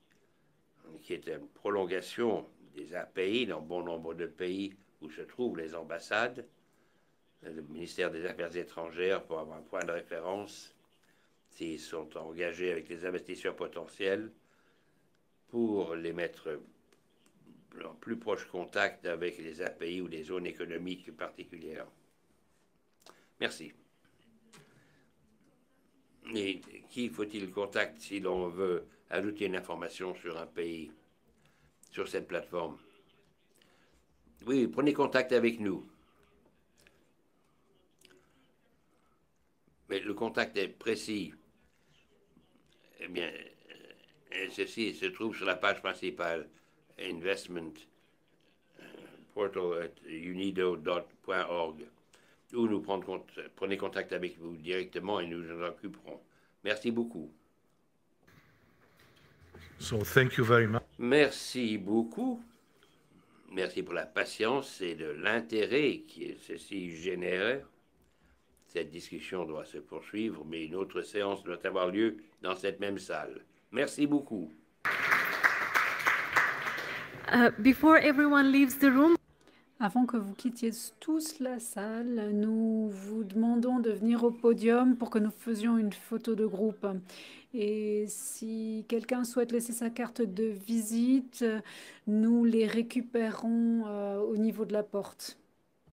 qui est une prolongation des API dans bon nombre de pays où se trouvent les ambassades, le ministère des Affaires étrangères pour avoir un point de référence s'ils sont engagés avec les investisseurs potentiels pour les mettre en plus proche contact avec les API ou les zones économiques particulières. Merci. Et qui faut-il contacter si l'on veut ajouter une information sur un pays, sur cette plateforme? Oui, prenez contact avec nous. Mais le contact est précis. Eh bien, ceci se trouve sur la page principale, investment portal at unido.org, où nous prenez contact avec vous directement et nous nous en occuperons. Merci beaucoup. So thank you very much. Merci beaucoup. Merci pour la patience et de l'intérêt que ceci génère. Cette discussion doit se poursuivre, mais une autre séance doit avoir lieu dans cette même salle. Merci beaucoup. Before everyone leaves the room, avant que vous quittiez tous la salle, nous vous demandons de venir au podium pour que nous faisions une photo de groupe. Et si quelqu'un souhaite laisser sa carte de visite, nous les récupérons au niveau de la porte.